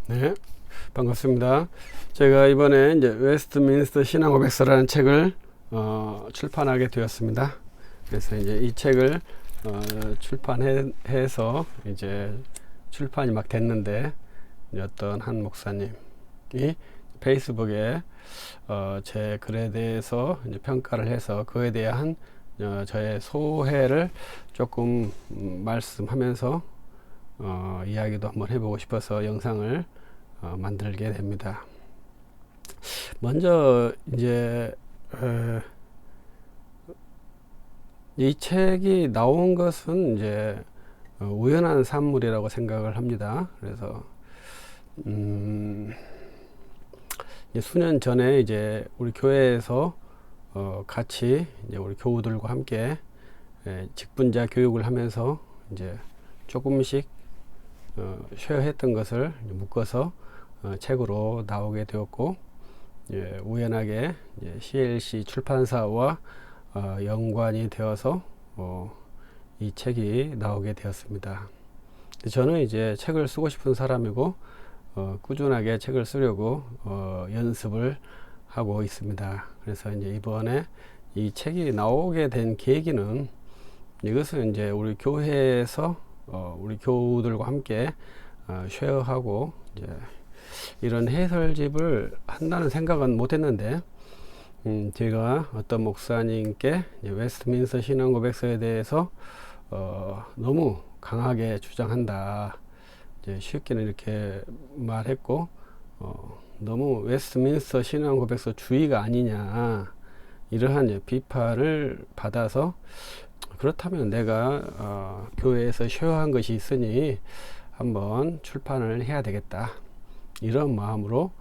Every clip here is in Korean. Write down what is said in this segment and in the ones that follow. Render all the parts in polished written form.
네, 반갑습니다. 제가 이번에 이제 웨스트민스터 신앙 고백서라는 책을 출판하게 되었습니다. 그래서 이제 이 책을 출판해서 이제 출판이 막 됐는데, 이제 어떤 한 목사님이 페이스북에 제 글에 대해서 이제 평가를 해서 그에 대한 저의 소회를 조금 말씀하면서 이야기도 한번 해보고 싶어서 영상을 만들게 됩니다. 먼저 이제 이 책이 나온 것은 이제 우연한 산물이라고 생각을 합니다. 그래서 이제 수년 전에 이제 우리 교회에서 같이 이제 우리 교우들과 함께 직분자 교육을 하면서 이제 조금씩 쉐어했던 것을 묶어서 책으로 나오게 되었고, 우연하게 CLC 출판사와 연관이 되어서 이 책이 나오게 되었습니다. 저는 이제 책을 쓰고 싶은 사람이고 꾸준하게 책을 쓰려고 연습을 하고 있습니다. 그래서 이제 이번에 이 책이 나오게 된 계기는, 이것은 이제 우리 교회에서 우리 교우들과 함께 쉐어하고 이제 이런 해설집을 한다는 생각은 못했는데, 제가 어떤 목사님께 웨스트민스터 신앙 고백서에 대해서 너무 강하게 주장한다, 이제 쉽게는 이렇게 말했고, 너무 웨스트민스터 신앙 고백서 주의가 아니냐, 이러한 비판을 받아서, 그렇다면 내가 교회에서 쉐어한 것이 있으니 한번 출판을 해야 되겠다, 이런 마음으로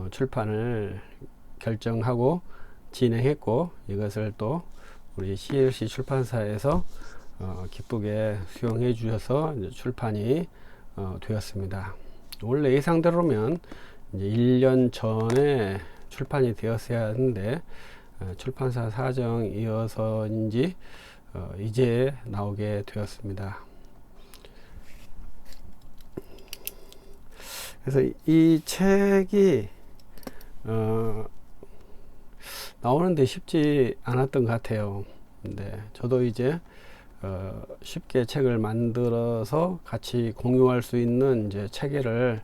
출판을 결정하고 진행했고, 이것을 또 우리 CLC 출판사에서 기쁘게 수용해 주셔서 이제 출판이 되었습니다. 원래 예상대로면 이제 1년 전에 출판이 되었어야 하는데 출판사 사정이어서인지 이제 나오게 되었습니다. 그래서 이 책이 나오는데 쉽지 않았던 것 같아요. 근데 저도 이제 쉽게 책을 만들어서 같이 공유할 수 있는 이제 체계를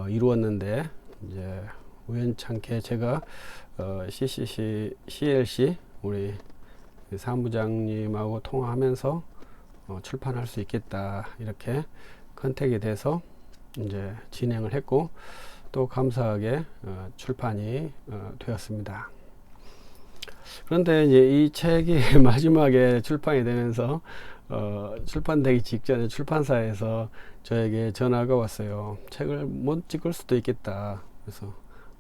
이루었는데, 이제 우연찮게 제가 CLC 우리 사무장님하고 통화하면서 출판할 수 있겠다, 이렇게 컨택이 돼서 이제 진행을 했고, 또 감사하게 출판이 되었습니다. 그런데 이제 이 책이 마지막에 출판이 되면서 출판되기 직전에 출판사에서 저에게 전화가 왔어요. 책을 못 찍을 수도 있겠다. 그래서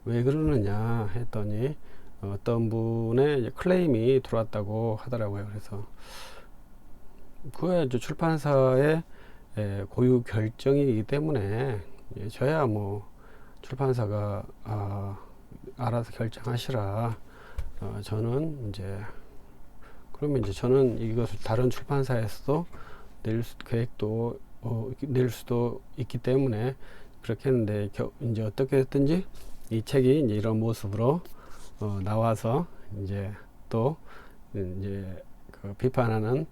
왜 그러느냐 했더니 어떤 분의 클레임이 들어왔다고 하더라고요. 그래서 그게 출판사의 고유 결정이기 때문에 저야 뭐 출판사가 알아서 결정하시라. 저는 이제 그러면 이제 저는 이것을 다른 출판사에서도 계획도 낼 수도 있기 때문에 그렇게 했는데, 이제 어떻게 됐든지 이 책이 이제 이런 모습으로 나와서 이제 또 이제 그 비판하는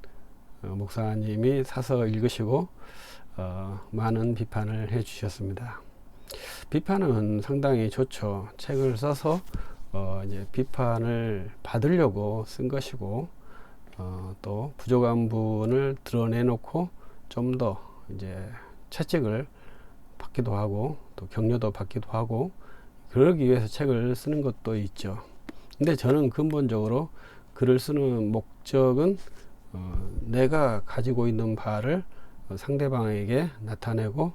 목사님이 사서 읽으시고 많은 비판을 해 주셨습니다. 비판은 상당히 좋죠. 책을 써서 이제 비판을 받으려고 쓴 것이고, 또 부족한 부분을 드러내놓고 좀 더 이제 채찍을 받기도 하고 또 격려도 받기도 하고, 그러기 위해서 책을 쓰는 것도 있죠. 근데 저는 근본적으로 글을 쓰는 목적은 내가 가지고 있는 바를 상대방에게 나타내고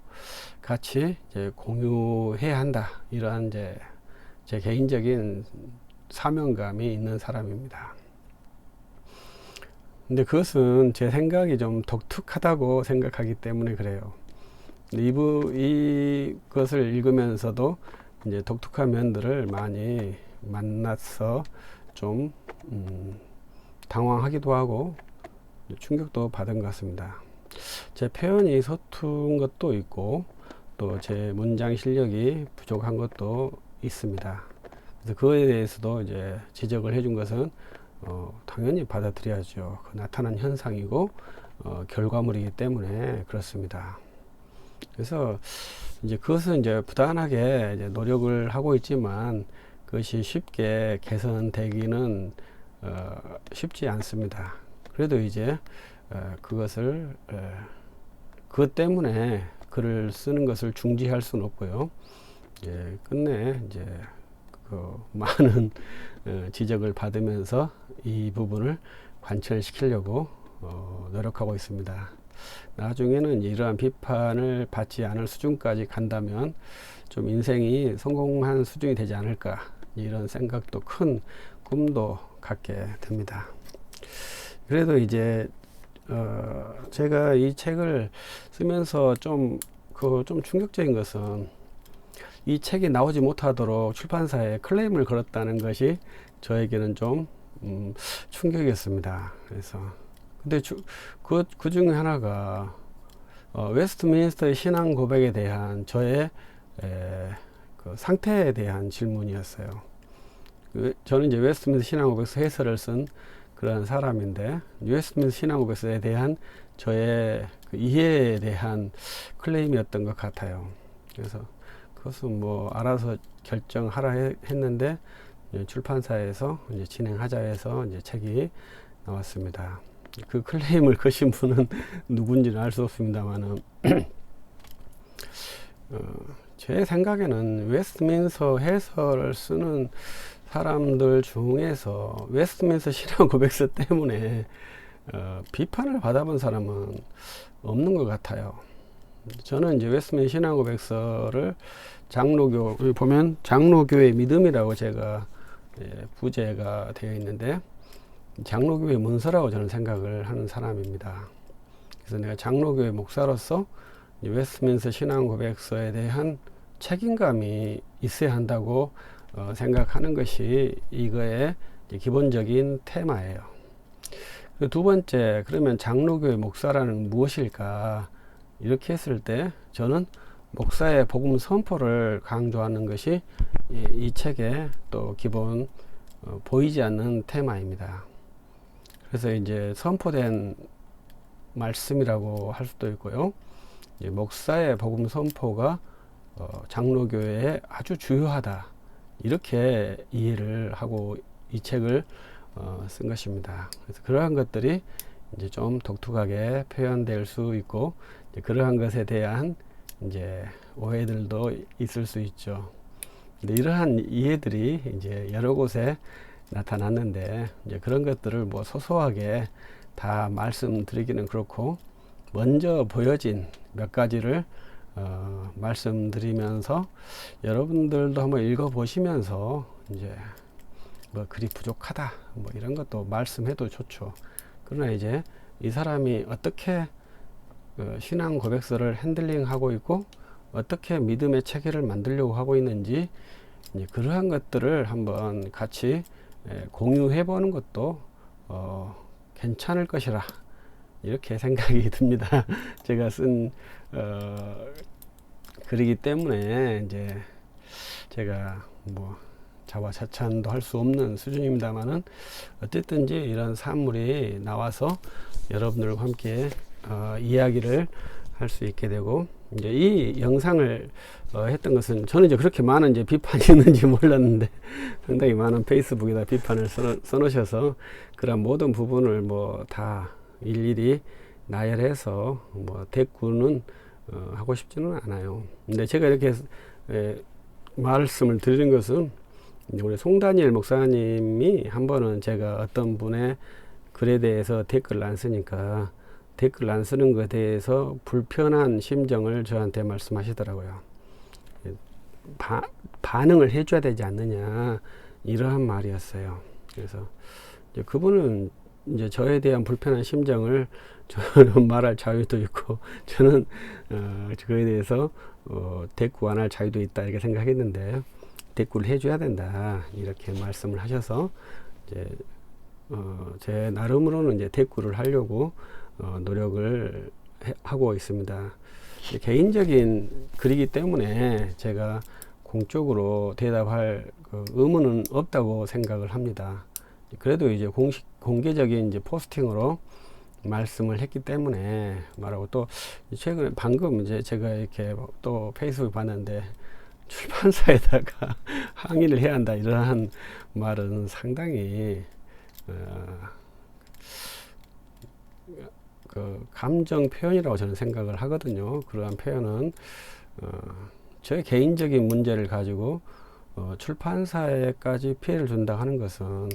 같이 이제 공유해야 한다, 이러한 이제 제 개인적인 사명감이 있는 사람입니다. 근데 그것은 제 생각이 좀 독특하다고 생각하기 때문에 그래요. 이것을 읽으면서도 이제 독특한 면들을 많이 만나서 좀 당황하기도 하고 충격도 받은 것 같습니다. 제 표현이 서툰 것도 있고, 또 제 문장 실력이 부족한 것도 있습니다. 그래서 그거에 대해서도 이제 지적을 해준 것은 당연히 받아들여야죠. 그 나타난 현상이고 결과물이기 때문에 그렇습니다. 그래서 이제 그것은 이제 부단하게 이제 노력을 하고 있지만 그것이 쉽게 개선되기는 쉽지 않습니다. 그래도 이제 그것을 그것 때문에 글을 쓰는 것을 중지할 수는 없고요. 끝내 이제 그 많은 지적을 받으면서 이 부분을 관철시키려고 노력하고 있습니다. 나중에는 이러한 비판을 받지 않을 수준까지 간다면 좀 인생이 성공한 수준이 되지 않을까, 이런 생각도, 큰 꿈도 갖게 됩니다. 그래도 이제 제가 이 책을 쓰면서 좀 충격적인 것은 이 책이 나오지 못하도록 출판사에 클레임을 걸었다는 것이 저에게는 좀 충격이었습니다. 그래서 근데 그 중에 하나가 웨스트민스터의 신앙 고백에 대한 저의 그 상태에 대한 질문이었어요. 저는 이제 웨스트민스터 신앙 고백서 해설을 쓴 그런 사람인데, 웨스트민스터 신앙 고백서에 대한 저의 그 이해에 대한 클레임이었던 것 같아요. 그래서 그것은 뭐 알아서 결정하라 했는데 출판사에서 이제 진행하자 해서 이제 책이 나왔습니다. 그 클레임을 거신 분은 누군지는 알 수 없습니다만은 제 생각에는 웨스트민스터 해설을 쓰는 사람들 중에서 웨스트민스터 신앙 고백서 때문에 비판을 받아본 사람은 없는 것 같아요. 저는 이제 웨스트민스터 신앙 고백서를 장로교, 여기 보면 장로교의 믿음이라고 제가 부제가 되어 있는데, 장로교의 문서라고 저는 생각을 하는 사람입니다. 그래서 내가 장로교의 목사로서 웨스트민스터 신앙 고백서에 대한 책임감이 있어야 한다고 생각하는 것이 이거의 기본적인 테마예요. 두 번째, 그러면 장로교의 목사라는 무엇일까? 이렇게 했을 때 저는 목사의 복음 선포를 강조하는 것이 이 책의 또 기본 보이지 않는 테마입니다. 그래서 이제 선포된 말씀이라고 할 수도 있고요. 이제 목사의 복음 선포가 장로교회에 아주 주요하다, 이렇게 이해를 하고 이 책을 쓴 것입니다. 그래서 그러한 것들이 이제 좀 독특하게 표현될 수 있고, 이제 그러한 것에 대한 이제 오해들도 있을 수 있죠. 근데 이러한 이해들이 이제 여러 곳에 나타났는데, 이제 그런 것들을 뭐 소소하게 다 말씀드리기는 그렇고, 먼저 보여진 몇 가지를 말씀드리면서 여러분들도 한번 읽어보시면서 이제 뭐 글이 부족하다, 뭐 이런 것도 말씀해도 좋죠. 그러나 이제 이 사람이 어떻게 신앙 고백서를 핸들링하고 있고 어떻게 믿음의 체계를 만들려고 하고 있는지, 이제 그러한 것들을 한번 같이 공유해 보는 것도 괜찮을 것이라, 이렇게 생각이 듭니다. 제가 쓴 글이기 때문에 이제 제가 뭐 자화자찬도 할 수 없는 수준입니다만은, 어쨌든지 이런 산물이 나와서 여러분들과 함께 이야기를 할 수 있게 되고, 이제 이 영상을 했던 것은, 저는 이제 그렇게 많은 이제 비판이 있는지 몰랐는데 상당히 많은 페이스북에다 비판을 써놓으셔서 그런 모든 부분을 뭐 다 일일이 나열해서 뭐 대꾸는 하고 싶지는 않아요. 근데 제가 이렇게 말씀을 드리는 것은, 우리 송다니엘 목사님이 한 번은 제가 어떤 분의 글에 대해서 댓글을 안 쓰니까 댓글 안 쓰는 것에 대해서 불편한 심정을 저한테 말씀하시더라고요. 반응을 해줘야 되지 않느냐, 이러한 말이었어요. 그래서 이제 그분은 이제 저에 대한 불편한 심정을 저는 말할 자유도 있고, 저는 그거에 대해서 대꾸 안 할 자유도 있다, 이렇게 생각했는데, 대꾸를 해줘야 된다, 이렇게 말씀을 하셔서 이제 제 나름으로는 이제 대꾸를 하려고 노력을 하고 있습니다. 개인적인 글이기 때문에 제가 공적으로 대답할 그 의무는 없다고 생각을 합니다. 그래도 이제 공개적인 이제 포스팅으로 말씀을 했기 때문에 말하고, 또 최근에 방금 이제 제가 이렇게 또 페이스북 봤는데 출판사에다가 항의를 해야 한다 이러한 말은 상당히 그 감정 표현이라고 저는 생각을 하거든요. 그러한 표현은 저의 개인적인 문제를 가지고 출판사에까지 피해를 준다 하는 것은,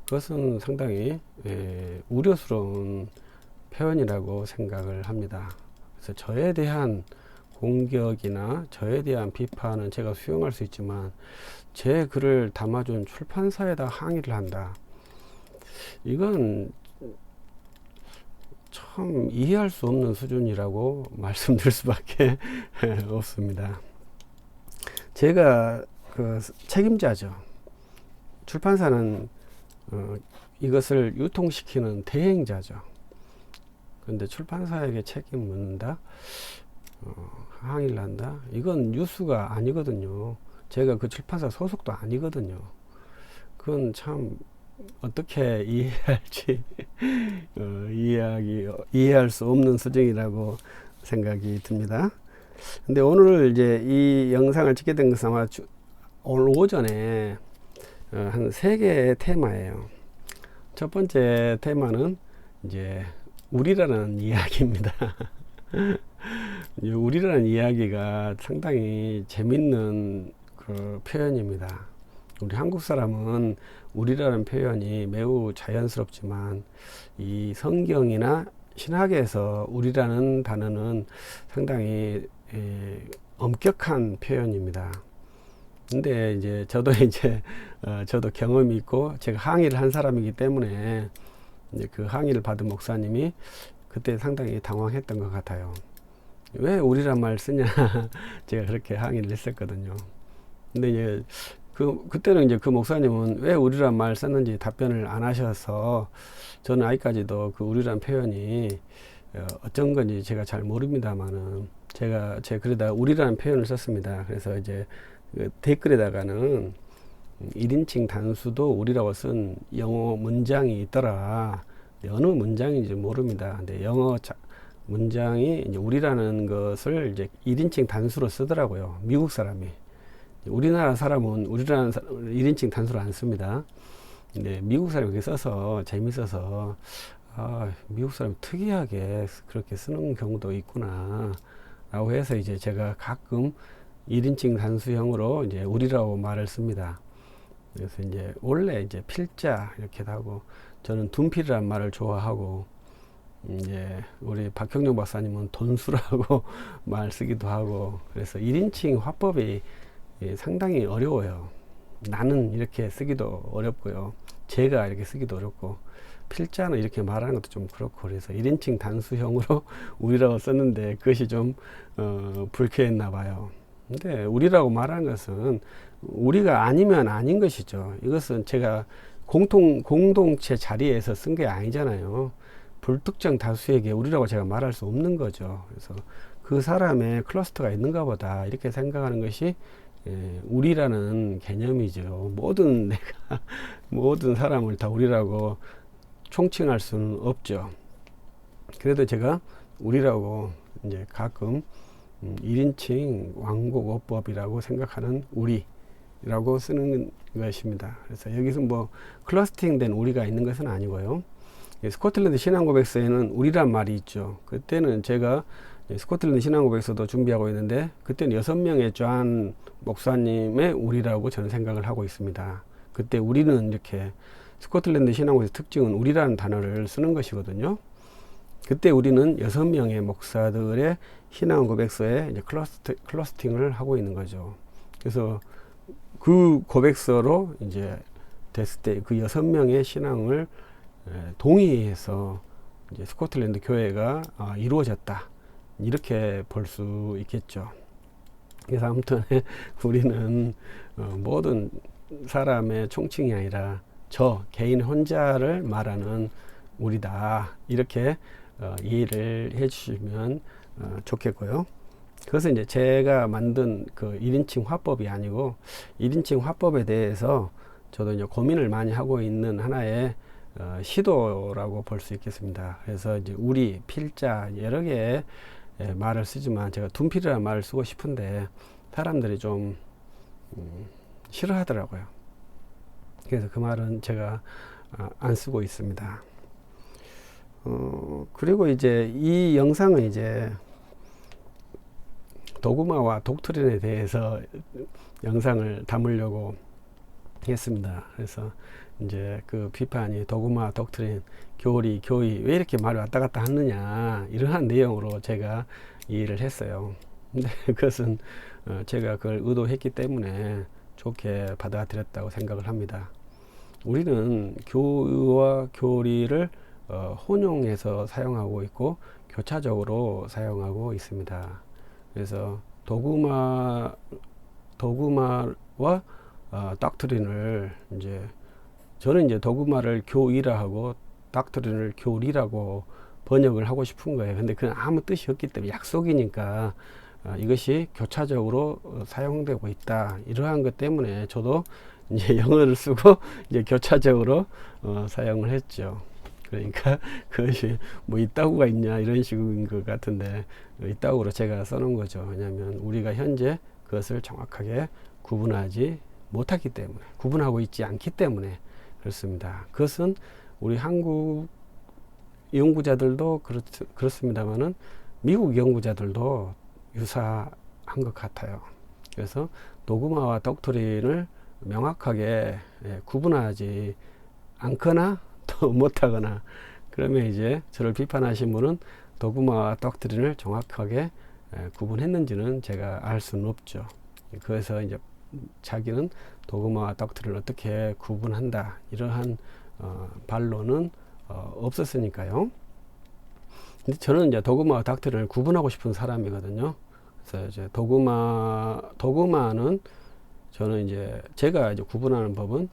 그것은 상당히 우려스러운 표현이라고 생각을 합니다. 그래서 저에 대한 공격이나 저에 대한 비판은 제가 수용할 수 있지만, 제 글을 담아준 출판사에다 항의를 한다, 이건 참 이해할 수 없는 수준이라고 말씀드릴 수밖에 없습니다. 제가 그 책임자죠. 출판사는 이것을 유통시키는 대행자죠. 그런데 출판사에게 책임 묻는다, 항의를 한다, 이건 뉴스가 아니거든요. 제가 그 출판사 소속도 아니거든요. 그건 참 어떻게 이해할지 이해할 수 없는 수준이라고 생각이 듭니다. 근데 오늘 이제 이 영상을 찍게 된 것은 아마 오늘 오전에 한 3개의 테마예요. 첫 번째 테마는 이제 우리라는 이야기입니다. 우리라는 이야기가 상당히 재밌는 그 표현입니다. 우리 한국 사람은 우리라는 표현이 매우 자연스럽지만, 이 성경이나 신학에서 우리라는 단어는 상당히 엄격한 표현입니다. 근데 이제 저도 저도 경험이 있고 제가 항의를 한 사람이기 때문에, 이제 그 항의를 받은 목사님이 그때 상당히 당황했던 것 같아요. 왜 우리란 말 쓰냐 제가 그렇게 항의를 했었거든요. 근데 이제 그때는 이제 그 목사님은 왜 우리란 말 썼는지 답변을 안 하셔서, 저는 아직까지도 그 우리란 표현이 어쩐 건지 제가 잘 모릅니다만은, 제가 제 글에다가 우리라는 표현을 썼습니다. 그래서 이제 그 댓글에다가는 1인칭 단수도 우리라고 쓴 영어 문장이 있더라. 어느 문장인지 모릅니다. 근데 영어 문장이 이제 우리라는 것을 이제 1인칭 단수로 쓰더라고요. 미국 사람이. 우리나라 사람은 우리라는 1인칭 단수를 안 씁니다. 근데 미국 사람이 그렇게 써서 재밌어서, 미국 사람이 특이하게 그렇게 쓰는 경우도 있구나 라고 해서, 이제 제가 가끔 1인칭 단수형으로 이제 우리라고 말을 씁니다. 그래서 이제 원래 이제 필자 이렇게도 하고, 저는 둔필이라는 말을 좋아하고, 이제 우리 박형룡 박사님은 돈수라고 말 쓰기도 하고, 그래서 1인칭 화법이 상당히 어려워요. 나는 이렇게 쓰기도 어렵고요. 제가 이렇게 쓰기도 어렵고, 필자는 이렇게 말하는 것도 좀 그렇고, 그래서 1인칭 단수형으로 우리라고 썼는데 그것이 좀 불쾌했나 봐요. 근데 우리라고 말하는 것은 우리가 아니면 아닌 것이죠. 이것은 제가 공동체 자리에서 쓴 게 아니잖아요. 불특정 다수에게 우리라고 제가 말할 수 없는 거죠. 그래서 그 사람의 클러스터가 있는가 보다 이렇게 생각하는 것이 우리라는 개념이죠. 모든 사람을 다 우리라고 총칭할 수는 없죠. 그래도 제가 우리라고 이제 가끔 1인칭 왕곡어법이라고 생각하는 우리라고 쓰는 것입니다. 그래서 여기서 뭐 클러스팅된 우리가 있는 것은 아니고요. 스코틀랜드 신앙고백서에는 우리란 말이 있죠. 그때는 제가 스코틀랜드 신앙고백서도 준비하고 있는데, 그때는 6명의 존 목사님의 우리라고 저는 생각을 하고 있습니다. 그때 우리는 이렇게 스코틀랜드 신앙고백서 특징은 우리라는 단어를 쓰는 것이거든요. 그때 우리는 6명의 목사들의 신앙고백서에 이제 클러스팅을 하고 있는 거죠. 그래서 그 고백서로 이제 됐을 때 그 6명의 신앙을 동의해서 이제 스코틀랜드 교회가 이루어졌다, 이렇게 볼 수 있겠죠. 그래서 아무튼 우리는 모든 사람의 총칭이 아니라 저 개인 혼자를 말하는 우리다, 이렇게 이해를 해 주시면 좋겠고요. 그것은 이제 제가 만든 그 1인칭 화법이 아니고 1인칭 화법에 대해서 저도 이제 고민을 많이 하고 있는 하나의 시도라고 볼 수 있겠습니다. 그래서 이제 우리, 필자 여러 개의 말을 쓰지만 제가 둔필이라는 말을 쓰고 싶은데 사람들이 좀 싫어하더라고요. 그래서 그 말은 제가 안 쓰고 있습니다. 그리고 이제 이 영상은 이제 도그마와 독트린에 대해서 영상을 담으려고 했습니다. 그래서 이제 그 비판이 도그마, 독트린, 교리, 교의 왜 이렇게 말이 왔다 갔다 하느냐 이러한 내용으로 제가 이해를 했어요. 근데 그것은 제가 그걸 의도했기 때문에 좋게 받아들였다고 생각을 합니다. 우리는 교의와 교리를 혼용해서 사용하고 있고 교차적으로 사용하고 있습니다. 그래서 도그마와 닥트린을 이제 저는 이제 도그마를 교의라 하고 닥트린을 교리라고 번역을 하고 싶은 거예요. 근데 그건 아무 뜻이 없기 때문에 약속이니까 이것이 교차적으로 사용되고 있다. 이러한 것 때문에 저도 이제 영어를 쓰고 이제 교차적으로 사용을 했죠. 그러니까 그것이 뭐 이따구가 있냐 이런 식인 것 같은데 이따구로 제가 써놓은 거죠. 왜냐하면 우리가 현재 그것을 정확하게 구분하지 못하기 때문에, 구분하고 있지 않기 때문에 그렇습니다. 그것은 우리 한국 연구자들도 그렇습니다만은 미국 연구자들도 유사한 것 같아요. 그래서 도그마와 독트린을 명확하게 구분하지 않거나 또 못하거나, 그러면 이제 저를 비판하신 분은 도그마와 독트린을 정확하게 구분했는지는 제가 알 수는 없죠. 그래서 이제 자기는 도그마와 독트린을 어떻게 구분한다 이러한 반론은 없었으니까요. 근데 저는 이제 도그마와 독트린을 구분하고 싶은 사람이거든요. 그래서 이제 도그마는 저는 이제 제가 이제 구분하는 법은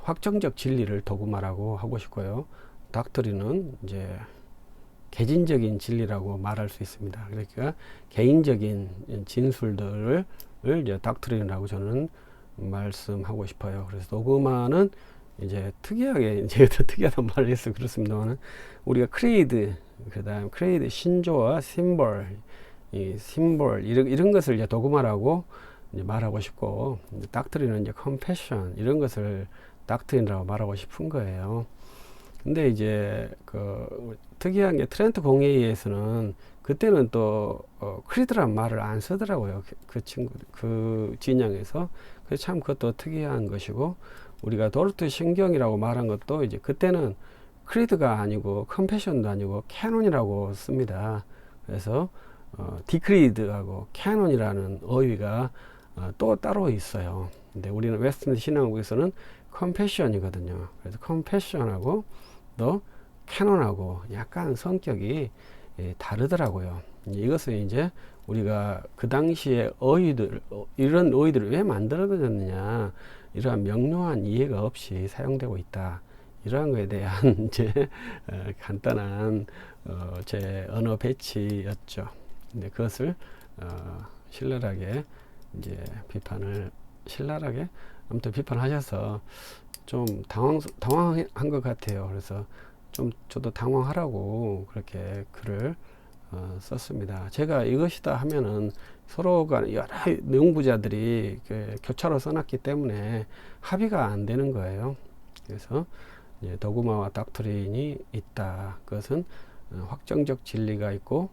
확정적 진리를 도그마라고 하고 싶고요. 닥트린은 이제 개진적인 진리라고 말할 수 있습니다. 그러니까 개인적인 진술들을 이제 닥트린이라고 저는 말씀하고 싶어요. 그래서 도그마는 이제 특이하게 제가 특이하단 말을 해서 그렇습니다만 우리가 크레이드, 그다음 크레이드 신조와 심볼, 이 심볼 이런 것을 이제 도그마라고 이제 말하고 싶고, 닥트린은 이제 컴패션 이런 것을 닥트린이라고 말하고 싶은 거예요. 근데 이제 그 특이한 게 트렌트 공회의에서는 그때는 또 크리드란 말을 안 쓰더라고요. 그 진영에서. 그래서 참 그것도 특이한 것이고, 우리가 도르트 신경이라고 말한 것도 이제 그때는 크리드가 아니고 컴패션도 아니고 캐논이라고 씁니다. 그래서 디크리드하고 캐논이라는 어휘가 또 따로 있어요. 근데 우리는 웨스턴 신앙국에서는 컴패션이거든요. 그래서 컴패션하고 또 캐논하고 약간 성격이 다르더라고요. 이것은 이제 우리가 그 당시에 이런 어휘들을 왜 만들어졌느냐, 이러한 명료한 이해가 없이 사용되고 있다. 이러한 것에 대한 이제 간단한 제 언어 배치였죠. 근데 그것을 신랄하게 이제 신랄하게 아무튼 비판하셔서 좀 당황한 것 같아요. 그래서 좀 저도 당황하라고 그렇게 글을 썼습니다. 제가 이것이다 하면은 서로가 여러 연구자들이 교차로 써놨기 때문에 합의가 안 되는 거예요. 그래서 도그마와 닥트린이 있다. 그것은 확정적 진리가 있고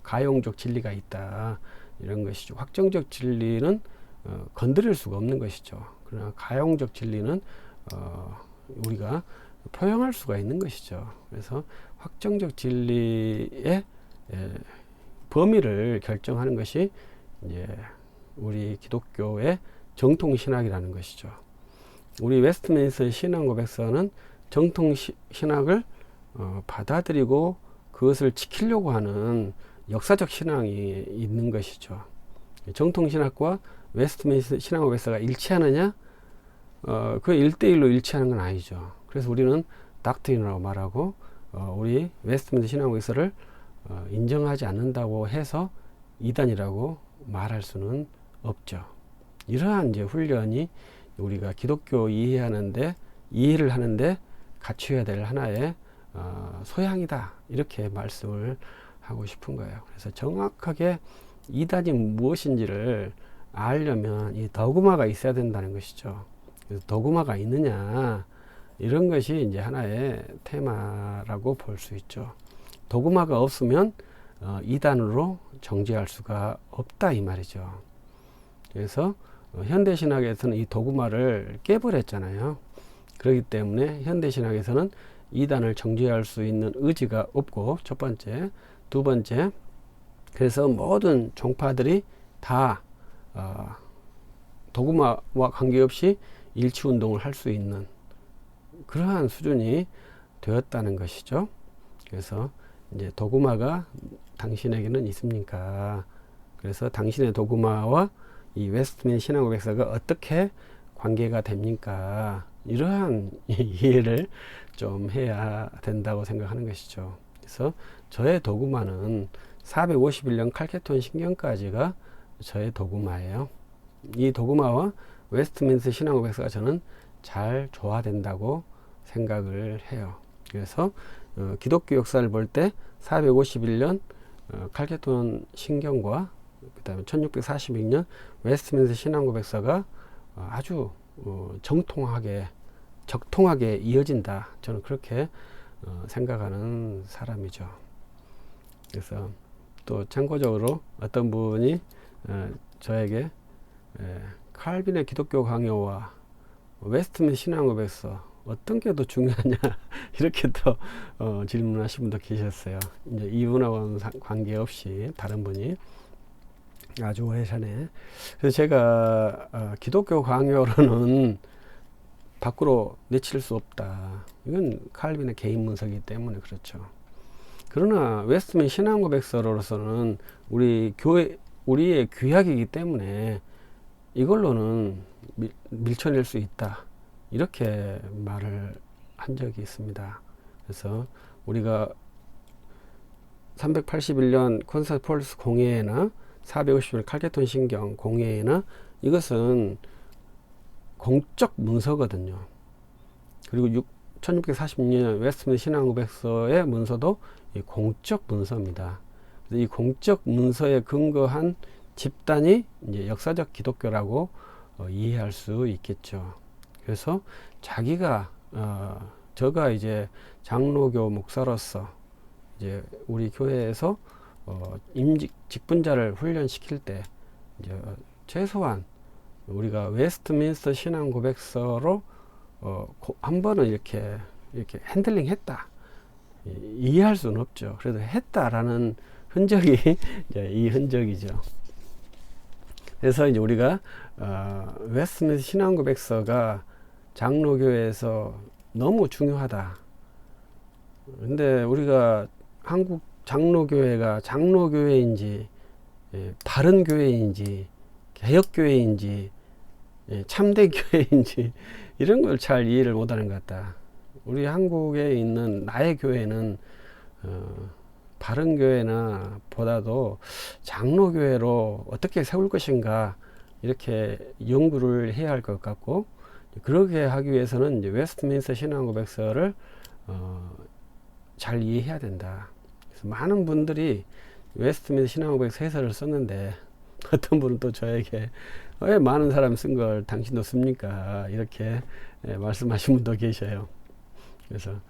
가용적 진리가 있다. 이런 것이죠. 확정적 진리는 건드릴 수가 없는 것이죠. 그러나 가용적 진리는 우리가 표현할 수가 있는 것이죠. 그래서 확정적 진리의 범위를 결정하는 것이 이제 우리 기독교의 정통 신학이라는 것이죠. 우리 웨스트민스터 신앙 고백서는 정통 신학을 받아들이고 그것을 지키려고 하는 역사적 신앙이 있는 것이죠. 정통 신학과 웨스트민스터 신앙 고백서가 일치하느냐? 그 1대1로 일치하는 건 아니죠. 그래서 우리는 닥트린이라고 말하고 우리 웨스트민스터 신앙 고백서를 인정하지 않는다고 해서 이단이라고 말할 수는 없죠. 이러한 이제 훈련이 우리가 기독교 이해를 하는데 갖춰야 될 하나의 소양이다. 이렇게 말씀을 하고 싶은 거예요. 그래서 정확하게 이단이 무엇인지를 알려면 이 도그마가 있어야 된다는 것이죠. 그래서 도그마가 있느냐, 이런 것이 이제 하나의 테마라고 볼 수 있죠. 도그마가 없으면 이단으로 정죄할 수가 없다 이 말이죠. 그래서 현대신학에서는 이 도그마를 깨버렸잖아요. 그렇기 때문에 현대신학에서는 이단을 정죄할 수 있는 의지가 없고, 첫 번째. 두 번째, 그래서 모든 종파들이 다 도그마와 관계없이 일치운동을 할 수 있는 그러한 수준이 되었다는 것이죠. 그래서 이제 도그마가 당신에게는 있습니까? 그래서 당신의 도그마와 이 웨스트민스터 신앙고백서가 어떻게 관계가 됩니까? 이러한 이해를 좀 해야 된다고 생각하는 것이죠. 그래서 저의 도그마는 451년 칼케톤 신경까지가 저의 도그마예요. 이 도그마와 웨스트민스터 신앙고백서가 저는 잘 조화된다고 생각을 해요. 그래서 기독교 역사를 볼 때 451년 칼케톤 신경과 그 다음에 1642년 웨스트민스터 신앙고백서가 아주 적통하게 이어진다. 저는 그렇게 생각하는 사람이죠. 그래서 또 참고적으로 어떤 분이 저에게 칼빈의 기독교 강요와 웨스트민스터 신앙고백서 어떤 게 더 중요하냐 이렇게 또 질문하신 분도 계셨어요. 이제 이분하고는 관계없이 다른 분이 아주 오래전에. 그래서 제가 기독교 강요로는 밖으로 내칠 수 없다. 이건 칼빈의 개인 문서이기 때문에 그렇죠. 그러나 웨스트민스터 신앙고백서로서는 우리의 규약이기 때문에 이걸로는 밀쳐낼 수 있다. 이렇게 말을 한 적이 있습니다. 그래서 우리가 381년 콘스탄티폴리스 공회나 450년 칼케톤 신경 공회나 이것은 공적 문서거든요. 그리고 1646년 웨스트민스터 신앙고백서의 문서도 공적 문서입니다. 그래서 이 공적 문서에 근거한 집단이 이제 역사적 기독교라고 이해할 수 있겠죠. 그래서 저가 이제 장로교 목사로서 이제 우리 교회에서 임직 직분자를 훈련시킬 때 이제 최소한 우리가 웨스트민스터 신앙고백서로 한 번은 이렇게 핸들링 했다. 이해할 수는 없죠. 그래도 했다라는 흔적이 이제 이 흔적이죠. 그래서 이제 우리가 웨스트민스터 신앙고백서가 장로교회에서 너무 중요하다. 근데 우리가 한국 장로교회가 장로교회인지 바른 교회인지 개혁교회인지 참대교회인지 이런 걸 잘 이해를 못하는 것 같다. 우리 한국에 있는 나의 교회는 바른 교회나 보다도 장로교회로 어떻게 세울 것인가 이렇게 연구를 해야 할 것 같고, 그러게 하기 위해서는 이제 웨스트민스터 신앙고백서를 잘 이해해야 된다. 그래서 많은 분들이 웨스트민스터 신앙고백서 해설을 썼는데 어떤 분은 또 저에게 왜 많은 사람 쓴 걸 당신도 씁니까? 이렇게 말씀하신 분도 계셔요. 그래서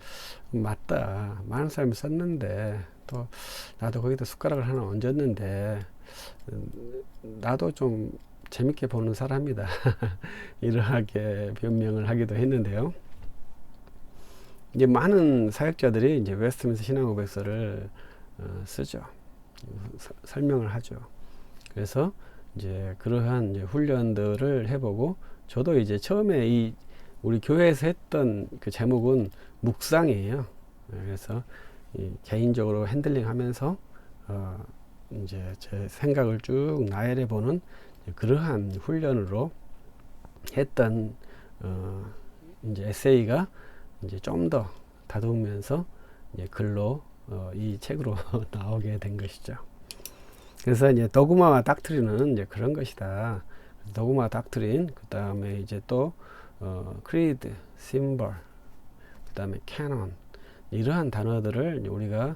맞다. 많은 사람이 썼는데 또 나도 거기다 숟가락을 하나 얹었는데 나도 좀 재밌게 보는 사람이다. 이러하게 변명을 하기도 했는데요. 이제 많은 사역자들이 이제 웨스트민스터 신앙고백서를 쓰죠. 설명을 하죠. 그래서 이제 그러한 이제 훈련들을 해보고, 저도 이제 처음에 우리 교회에서 했던 그 제목은 묵상이에요. 그래서 개인적으로 핸들링 하면서 이제 제 생각을 쭉 나열해 보는 그러한 훈련으로 했던 이제 에세이가 이제 좀 더 다듬으면서 이제 글로 이 책으로 나오게 된 것이죠. 그래서 이제 도그마와 닥트린은 이제 그런 것이다. 도그마 닥트린, 그 다음에 이제 또 크리드, 심벌, 그 다음에 캐논, 이러한 단어들을 우리가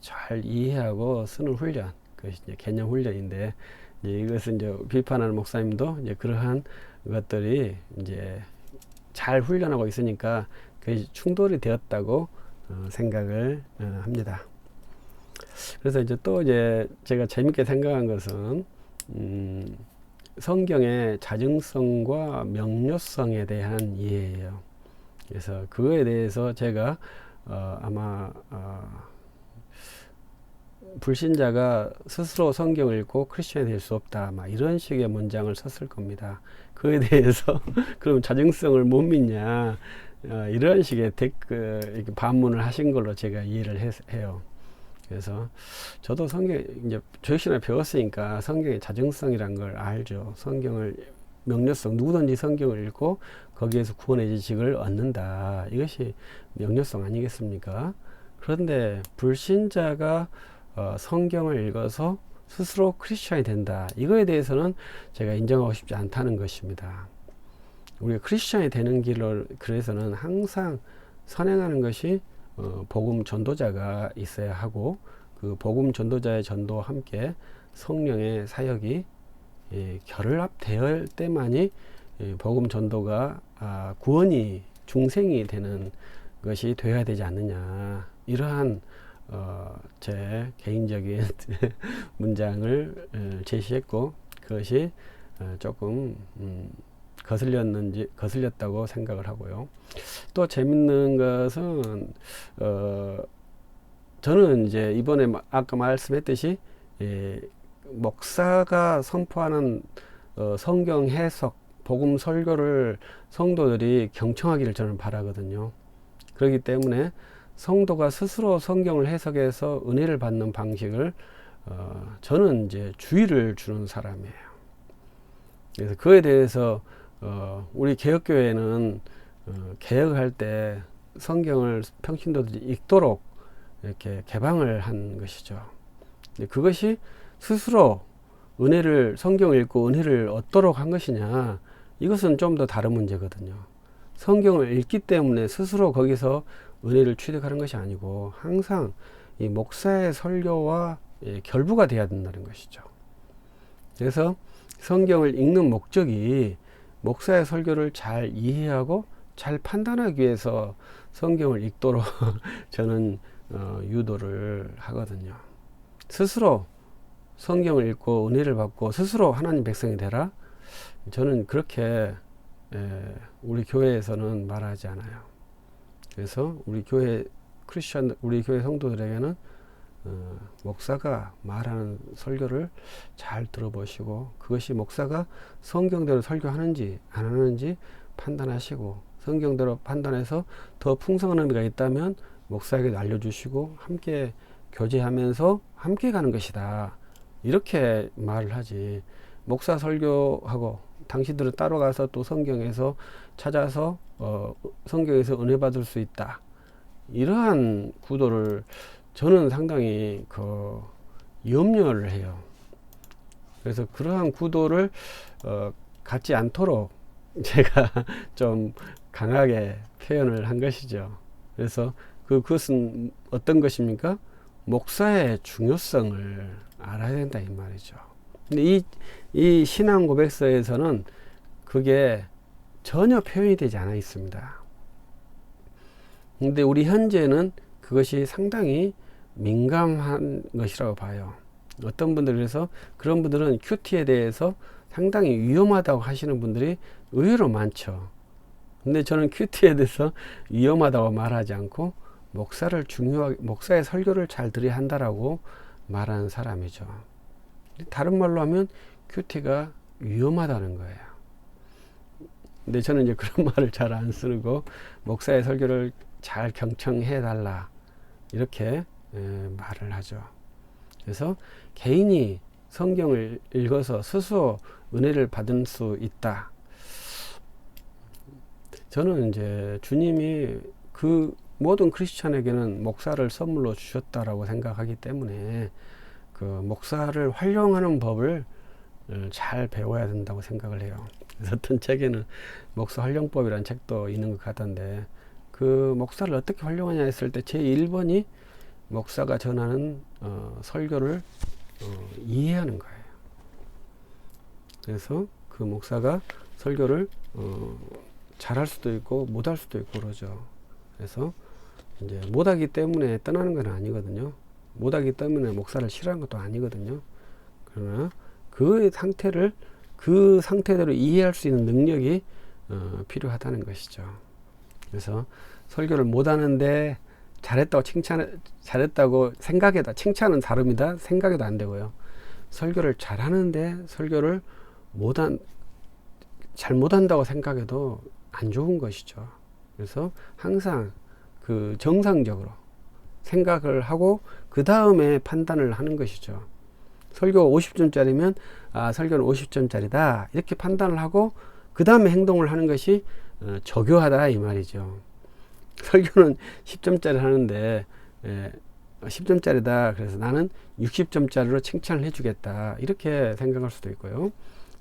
잘 이해하고 쓰는 훈련, 그것이 이제 개념 훈련인데, 이제 이것은 이제 비판하는 목사님도 이제 그러한 것들이 이제 잘 훈련하고 있으니까 그것이 충돌이 되었다고 생각을 합니다. 그래서 이제 또 이제 제가 재밌게 생각한 것은 성경의 자증성과 명료성에 대한 이해예요. 그래서 그거에 대해서 제가 아마 불신자가 스스로 성경을 읽고 크리스천이 될 수 없다, 막 이런 식의 문장을 썼을 겁니다. 그에 대해서 그럼 자증성을 못 믿냐, 이런 식의 댓글 반문을 하신 걸로 제가 이해를 해요. 그래서 저도 성경 이제 조역신을 배웠으니까 성경의 자증성이란 걸 알죠. 성경을 명료성, 누구든지 성경을 읽고 거기에서 구원의 지식을 얻는다, 이것이 명료성 아니겠습니까? 그런데 불신자가 성경을 읽어서 스스로 크리스천이 된다, 이거에 대해서는 제가 인정하고 싶지 않다는 것입니다. 우리가 크리스천이 되는 길을 그래서는 항상 선행하는 것이 복음 전도자가 있어야 하고, 그 복음 전도자의 전도와 함께 성령의 사역이 결합될 때만이 복음 전도가 구원이 중생이 되는 것이 되어야 되지 않느냐, 이러한 제 개인적인 문장을 제시했고, 그것이 조금 거슬렸다고 생각을 하고요. 또 재밌는 것은 저는 이제 이번에 아까 말씀했듯이 목사가 선포하는 성경 해석, 복음 설교를 성도들이 경청하기를 저는 바라거든요. 그렇기 때문에 성도가 스스로 성경을 해석해서 은혜를 받는 방식을 저는 이제 주의를 주는 사람이에요. 그래서 그에 대해서 우리 개혁교회는 개혁할 때 성경을 평신도들이 읽도록 이렇게 개방을 한 것이죠. 그것이 스스로 성경을 읽고 은혜를 얻도록 한 것이냐, 이것은 좀 더 다른 문제거든요. 성경을 읽기 때문에 스스로 거기서 은혜를 취득하는 것이 아니고 항상 이 목사의 설교와 결부가 돼야 된다는 것이죠. 그래서 성경을 읽는 목적이 목사의 설교를 잘 이해하고 잘 판단하기 위해서 성경을 읽도록 저는 유도를 하거든요. 스스로 성경을 읽고 은혜를 받고 스스로 하나님 백성이 되라, 저는 그렇게 우리 교회에서는 말하지 않아요. 그래서 우리 교회 우리 교회 성도들에게는 목사가 말하는 설교를 잘 들어보시고, 그것이 목사가 성경대로 설교하는지 안 하는지 판단하시고, 성경대로 판단해서 더 풍성한 의미가 있다면 목사에게 알려주시고 함께 교제하면서 함께 가는 것이다, 이렇게 말을 하지, 목사 설교하고 당신들은 따로 가서 또 성경에서 찾아서 성경에서 은혜 받을 수 있다, 이러한 구도를 저는 상당히 염려를 해요. 그래서 그러한 구도를 갖지 않도록 제가 좀 강하게 표현을 한 것이죠. 그래서 그것은 어떤 것입니까? 목사의 중요성을 알아야 된다, 이 말이죠. 근데 이 신앙 고백서에서는 그게 전혀 표현이 되지 않아 있습니다. 근데 우리 현재는 그것이 상당히 민감한 것이라고 봐요. 어떤 분들, 그래서 그런 분들은 큐티에 대해서 상당히 위험하다고 하시는 분들이 의외로 많죠. 근데 저는 큐티에 대해서 위험하다고 말하지 않고 목사의 설교를 잘 들어야 한다라고 말하는 사람이죠. 다른 말로 하면 큐티가 위험하다는 거예요. 근데 저는 이제 그런 말을 잘 안 쓰고 목사의 설교를 잘 경청해 달라, 이렇게 말을 하죠. 그래서 개인이 성경을 읽어서 스스로 은혜를 받을 수 있다. 저는 이제 주님이 그 모든 크리스찬에게는 목사를 선물로 주셨다라고 생각하기 때문에 그 목사를 활용하는 법을 잘 배워야 된다고 생각을 해요. 그래서 어떤 책에는 목사 활용법이라는 책도 있는 것 같던데, 그 목사를 어떻게 활용하냐 했을 때 제 1번이 목사가 전하는 설교를 이해하는 거예요. 그래서 그 목사가 설교를 잘할 수도 있고 못할 수도 있고 그러죠. 그래서 이제 못하기 때문에 떠나는 건 아니거든요. 못하기 때문에 목사를 싫어하는 것도 아니거든요. 그러나 그 상태대로 이해할 수 있는 능력이 필요하다는 것이죠. 그래서 설교를 못하는데 잘했다고 생각에다, 칭찬은 다릅니다. 생각에도 안 되고요. 설교를 잘하는데 설교를 잘 못한다고 생각해도 안 좋은 것이죠. 그래서 항상 그 정상적으로 생각을 하고 그 다음에 판단을 하는 것이죠. 설교 50점짜리면 설교는 50점짜리다 이렇게 판단을 하고 그 다음에 행동을 하는 것이 저교하다 이 말이죠. 설교는 10점짜리 하는데 10점짜리다 그래서 나는 60점짜리로 칭찬을 해주겠다 이렇게 생각할 수도 있고요.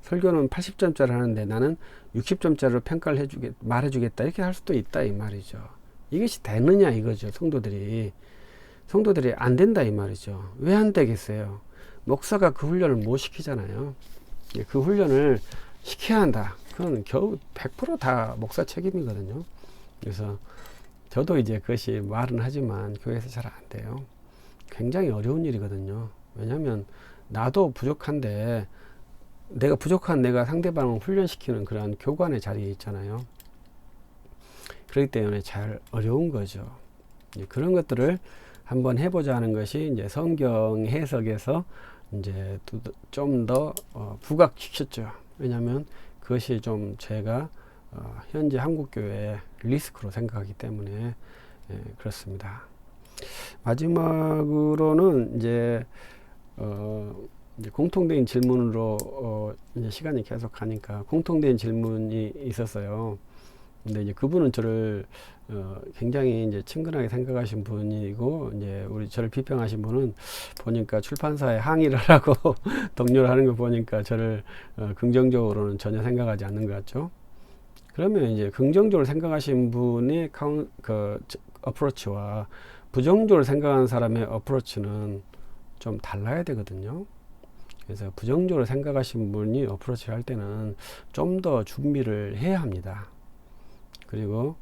설교는 80점짜리 하는데 나는 60점짜리로 평가를 말해주겠다 이렇게 할 수도 있다 이 말이죠. 이것이 되느냐 이거죠. 성도들이 안 된다 이 말이죠. 왜 안 되겠어요? 목사가 그 훈련을 못 시키잖아요. 그 훈련을 시켜야 한다. 그건 겨우 100% 다 목사 책임이거든요. 그래서 저도 이제 그것이 말은 하지만 교회에서 잘 안 돼요. 굉장히 어려운 일이거든요. 왜냐하면 나도 부족한데 내가 상대방을 훈련시키는 그런 교관의 자리에 있잖아요. 그렇기 때문에 잘 어려운 거죠. 그런 것들을 한번 해보자 하는 것이 이제 성경 해석에서 이제 좀 더 부각시켰죠. 왜냐하면 그것이 좀 제가 현재 한국교회의 리스크로 생각하기 때문에 그렇습니다. 마지막으로는 이제 공통된 질문으로 이제 시간이 계속 가니까 공통된 질문이 있었어요. 근데 이제 그분은 저를 굉장히 이제 친근하게 생각하신 분이고 이제 저를 비평하신 분은 보니까 출판사에 항의를 하라고 동료를 하는 거 보니까 저를 긍정적으로는 전혀 생각하지 않는 것 같죠. 그러면 이제 긍정적으로 생각하신 분의 어프로치와 부정적으로 생각하는 사람의 어프로치는 좀 달라야 되거든요. 그래서 부정적으로 생각하신 분이 어프로치를 할 때는 좀 더 준비를 해야 합니다. 그리고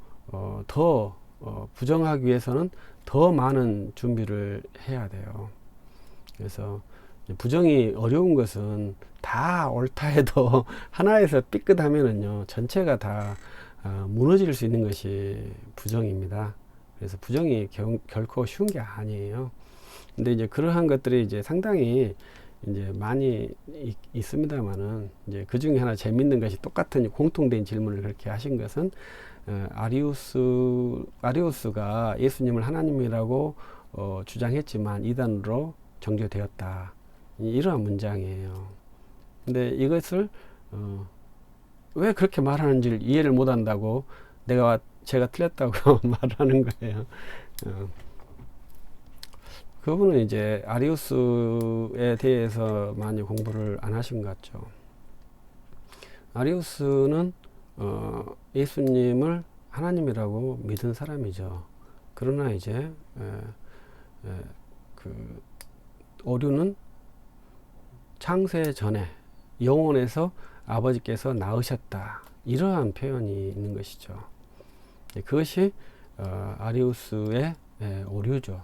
더 부정하기 위해서는 더 많은 준비를 해야 돼요. 그래서 부정이 어려운 것은 다 옳다 해도 하나에서 삐끗하면은요 전체가 다 무너질 수 있는 것이 부정입니다. 그래서 부정이 결코 쉬운 게 아니에요. 근데 이제 그러한 것들이 이제 상당히 이제 많이 있습니다만은 이제 그 중에 하나 재밌는 것이 똑같은 공통된 질문을 그렇게 하신 것은 아리우스가 예수님을 하나님이라고 주장했지만 이단으로 정죄되었다. 이러한 문장이에요. 근데 이것을 왜 그렇게 말하는지를 이해를 못한다고 제가 틀렸다고 말하는 거예요. 그분은 이제 아리우스에 대해서 많이 공부를 안 하신 것 같죠. 아리우스는 예수님을 하나님이라고 믿은 사람이죠. 그러나 이제 그 오류는 창세 전에 영혼에서 아버지께서 낳으셨다. 이러한 표현이 있는 것이죠. 그것이 아리우스의 오류죠.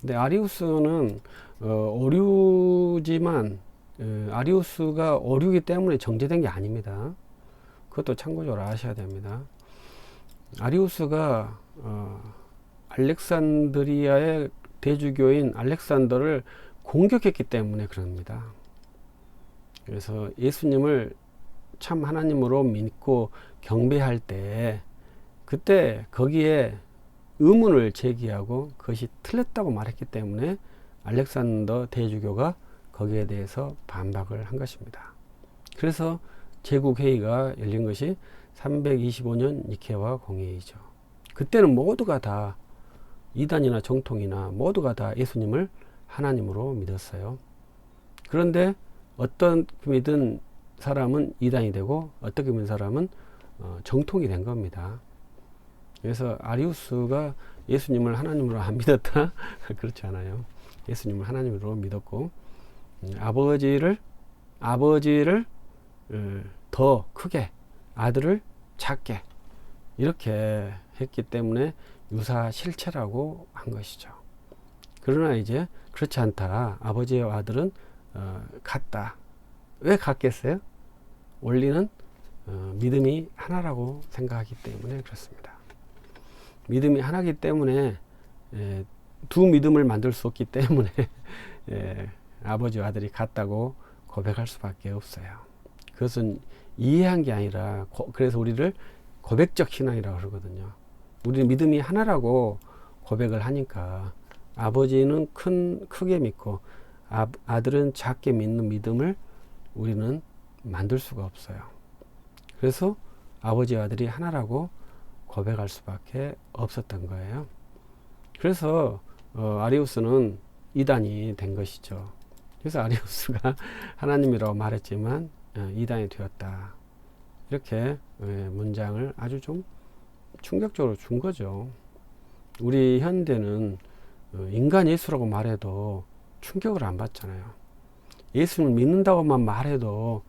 근데 아리우스는 오류지만 아리우스가 오류이기 때문에 정죄된 게 아닙니다. 그것도 참고적으로 아셔야 됩니다. 아리우스가 알렉산드리아의 대주교인 알렉산더를 공격했기 때문에 그럽니다. 그래서 예수님을 참 하나님으로 믿고 경배할 때 그때 거기에 의문을 제기하고 그것이 틀렸다고 말했기 때문에 알렉산더 대주교가 거기에 대해서 반박을 한 것입니다. 그래서 제국회의가 열린 것이 325년 니케와 공회의죠. 그때는 모두가 다 이단이나 정통이나 모두가 다 예수님을 하나님으로 믿었어요. 그런데 어떤 믿은 사람은 이단이 되고 어떻게 믿은 사람은 정통이 된 겁니다. 그래서 아리우스가 예수님을 하나님으로 안 믿었다? 그렇지 않아요. 예수님을 하나님으로 믿었고 아버지를 더 크게, 아들을 작게 이렇게 했기 때문에 유사실체라고 한 것이죠. 그러나 이제 그렇지 않다. 아버지와 아들은 같다. 왜 같겠어요? 원리는 믿음이 하나라고 생각하기 때문에 그렇습니다. 믿음이 하나이기 때문에 두 믿음을 만들 수 없기 때문에 아버지와 아들이 같다고 고백할 수밖에 없어요. 그것은 이해한 게 아니라 그래서 우리를 고백적 신앙이라고 그러거든요. 우리 믿음이 하나라고 고백을 하니까 아버지는 크게 믿고 아들은 작게 믿는 믿음을 우리는 만들 수가 없어요. 그래서 아버지와 아들이 하나라고 고백할 수밖에 없었던 거예요. 그래서 아리우스는 이단이 된 것이죠. 그래서 아리우스가 하나님이라고 말했지만 이단이 되었다. 이렇게 문장을 아주 좀 충격적으로 준 거죠. 우리 현대는 인간 예수라고 말해도 충격을 안 받잖아요. 예수를 믿는다고만 말해도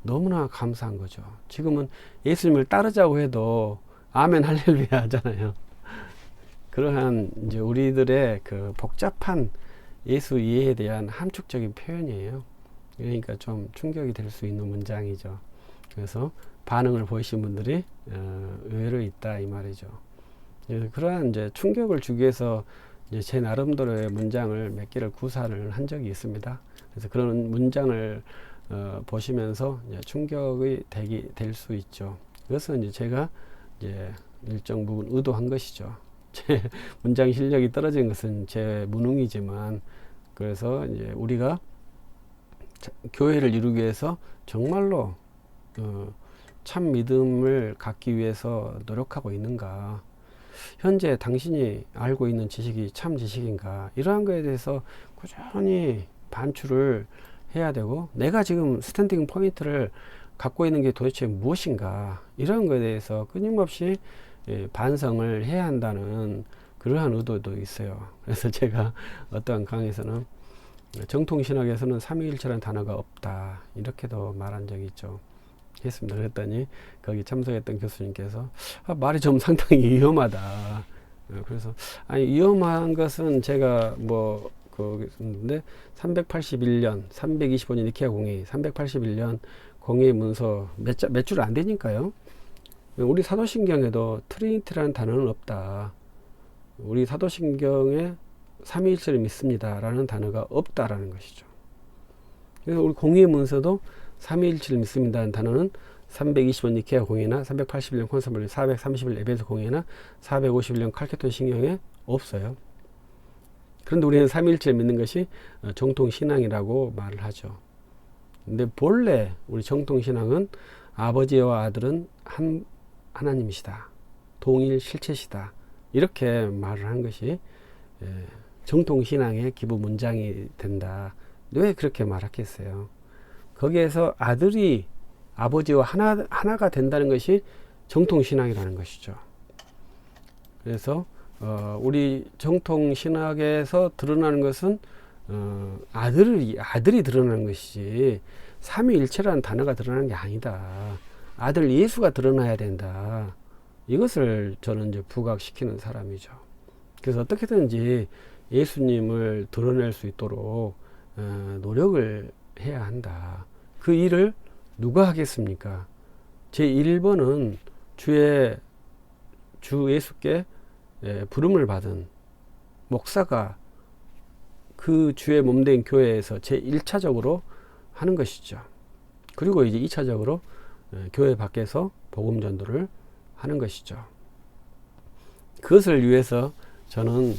너무나 감사한 거죠. 지금은 예수님을 따르자고 해도 아멘 할렐루야 하잖아요. 그러한 이제 우리들의 그 복잡한 예수 이해에 대한 함축적인 표현이에요. 그러니까 좀 충격이 될 수 있는 문장이죠. 그래서 반응을 보이신 분들이 의외로 있다 이 말이죠. 그러한 이제 충격을 주기 위해서 이제 제 나름대로의 문장을 몇 개를 구사를 한 적이 있습니다. 그래서 그런 문장을 보시면서 이제 충격이 될 수 있죠. 그것은 이제 제가 이제 일정 부분 의도한 것이죠. 제 문장 실력이 떨어진 것은 제 무능이지만 그래서 이제 우리가 교회를 이루기 위해서 정말로 참 믿음을 갖기 위해서 노력하고 있는가, 현재 당신이 알고 있는 지식이 참 지식인가, 이러한 것에 대해서 꾸준히 반추를 해야 되고, 내가 지금 스탠딩 포인트를 갖고 있는 게 도대체 무엇인가, 이런 것에 대해서 끊임없이 반성을 해야 한다는 그러한 의도도 있어요. 그래서 제가 어떠한 강의에서는 정통신학에서는 삼위일체라는 단어가 없다, 이렇게도 말한 적이 있죠. 했습니다. 그랬더니 거기 참석했던 교수님께서 말이 좀 상당히 위험하다. 그래서 아니, 위험한 것은 제가 뭐 근데 381년 325년 니케아 공의 381년 공의 문서 몇 줄 안 되니까요. 우리 사도신경에도 트리니티라는 단어는 없다. 우리 사도신경에 삼위일체를 믿습니다 라는 단어가 없다라는 것이죠. 그래서 우리 공의 문서도 삼위일체를 믿습니다라는 단어는 325년 니케아 공의나 381년 콘스탄티노플, 431년 에베소 공의나 451년 칼케돈 신경에 없어요. 그런데 우리는 삼위일체를 믿는 것이 정통신앙이라고 말을 하죠. 근데 본래 우리 정통신앙은 아버지와 아들은 한 하나님이시다, 동일 실체시다, 이렇게 말을 한 것이 정통신앙의 기부 문장이 된다. 왜 그렇게 말했겠어요? 거기에서 아들이 아버지와 하나가 된다는 것이 정통신앙이라는 것이죠. 그래서 우리 정통신학에서 드러나는 것은 아들이 드러나는 것이지 삼위일체라는 단어가 드러나는 게 아니다. 아들 예수가 드러나야 된다. 이것을 저는 이제 부각시키는 사람이죠. 그래서 어떻게든지 예수님을 드러낼 수 있도록 노력을 해야 한다. 그 일을 누가 하겠습니까? 제 1번은 주 예수께 부름을 받은 목사가 그 주의 몸된 교회에서 제 1차적으로 하는 것이죠. 그리고 이제 2차적으로 교회 밖에서 복음 전도를 하는 것이죠. 그것을 위해서 저는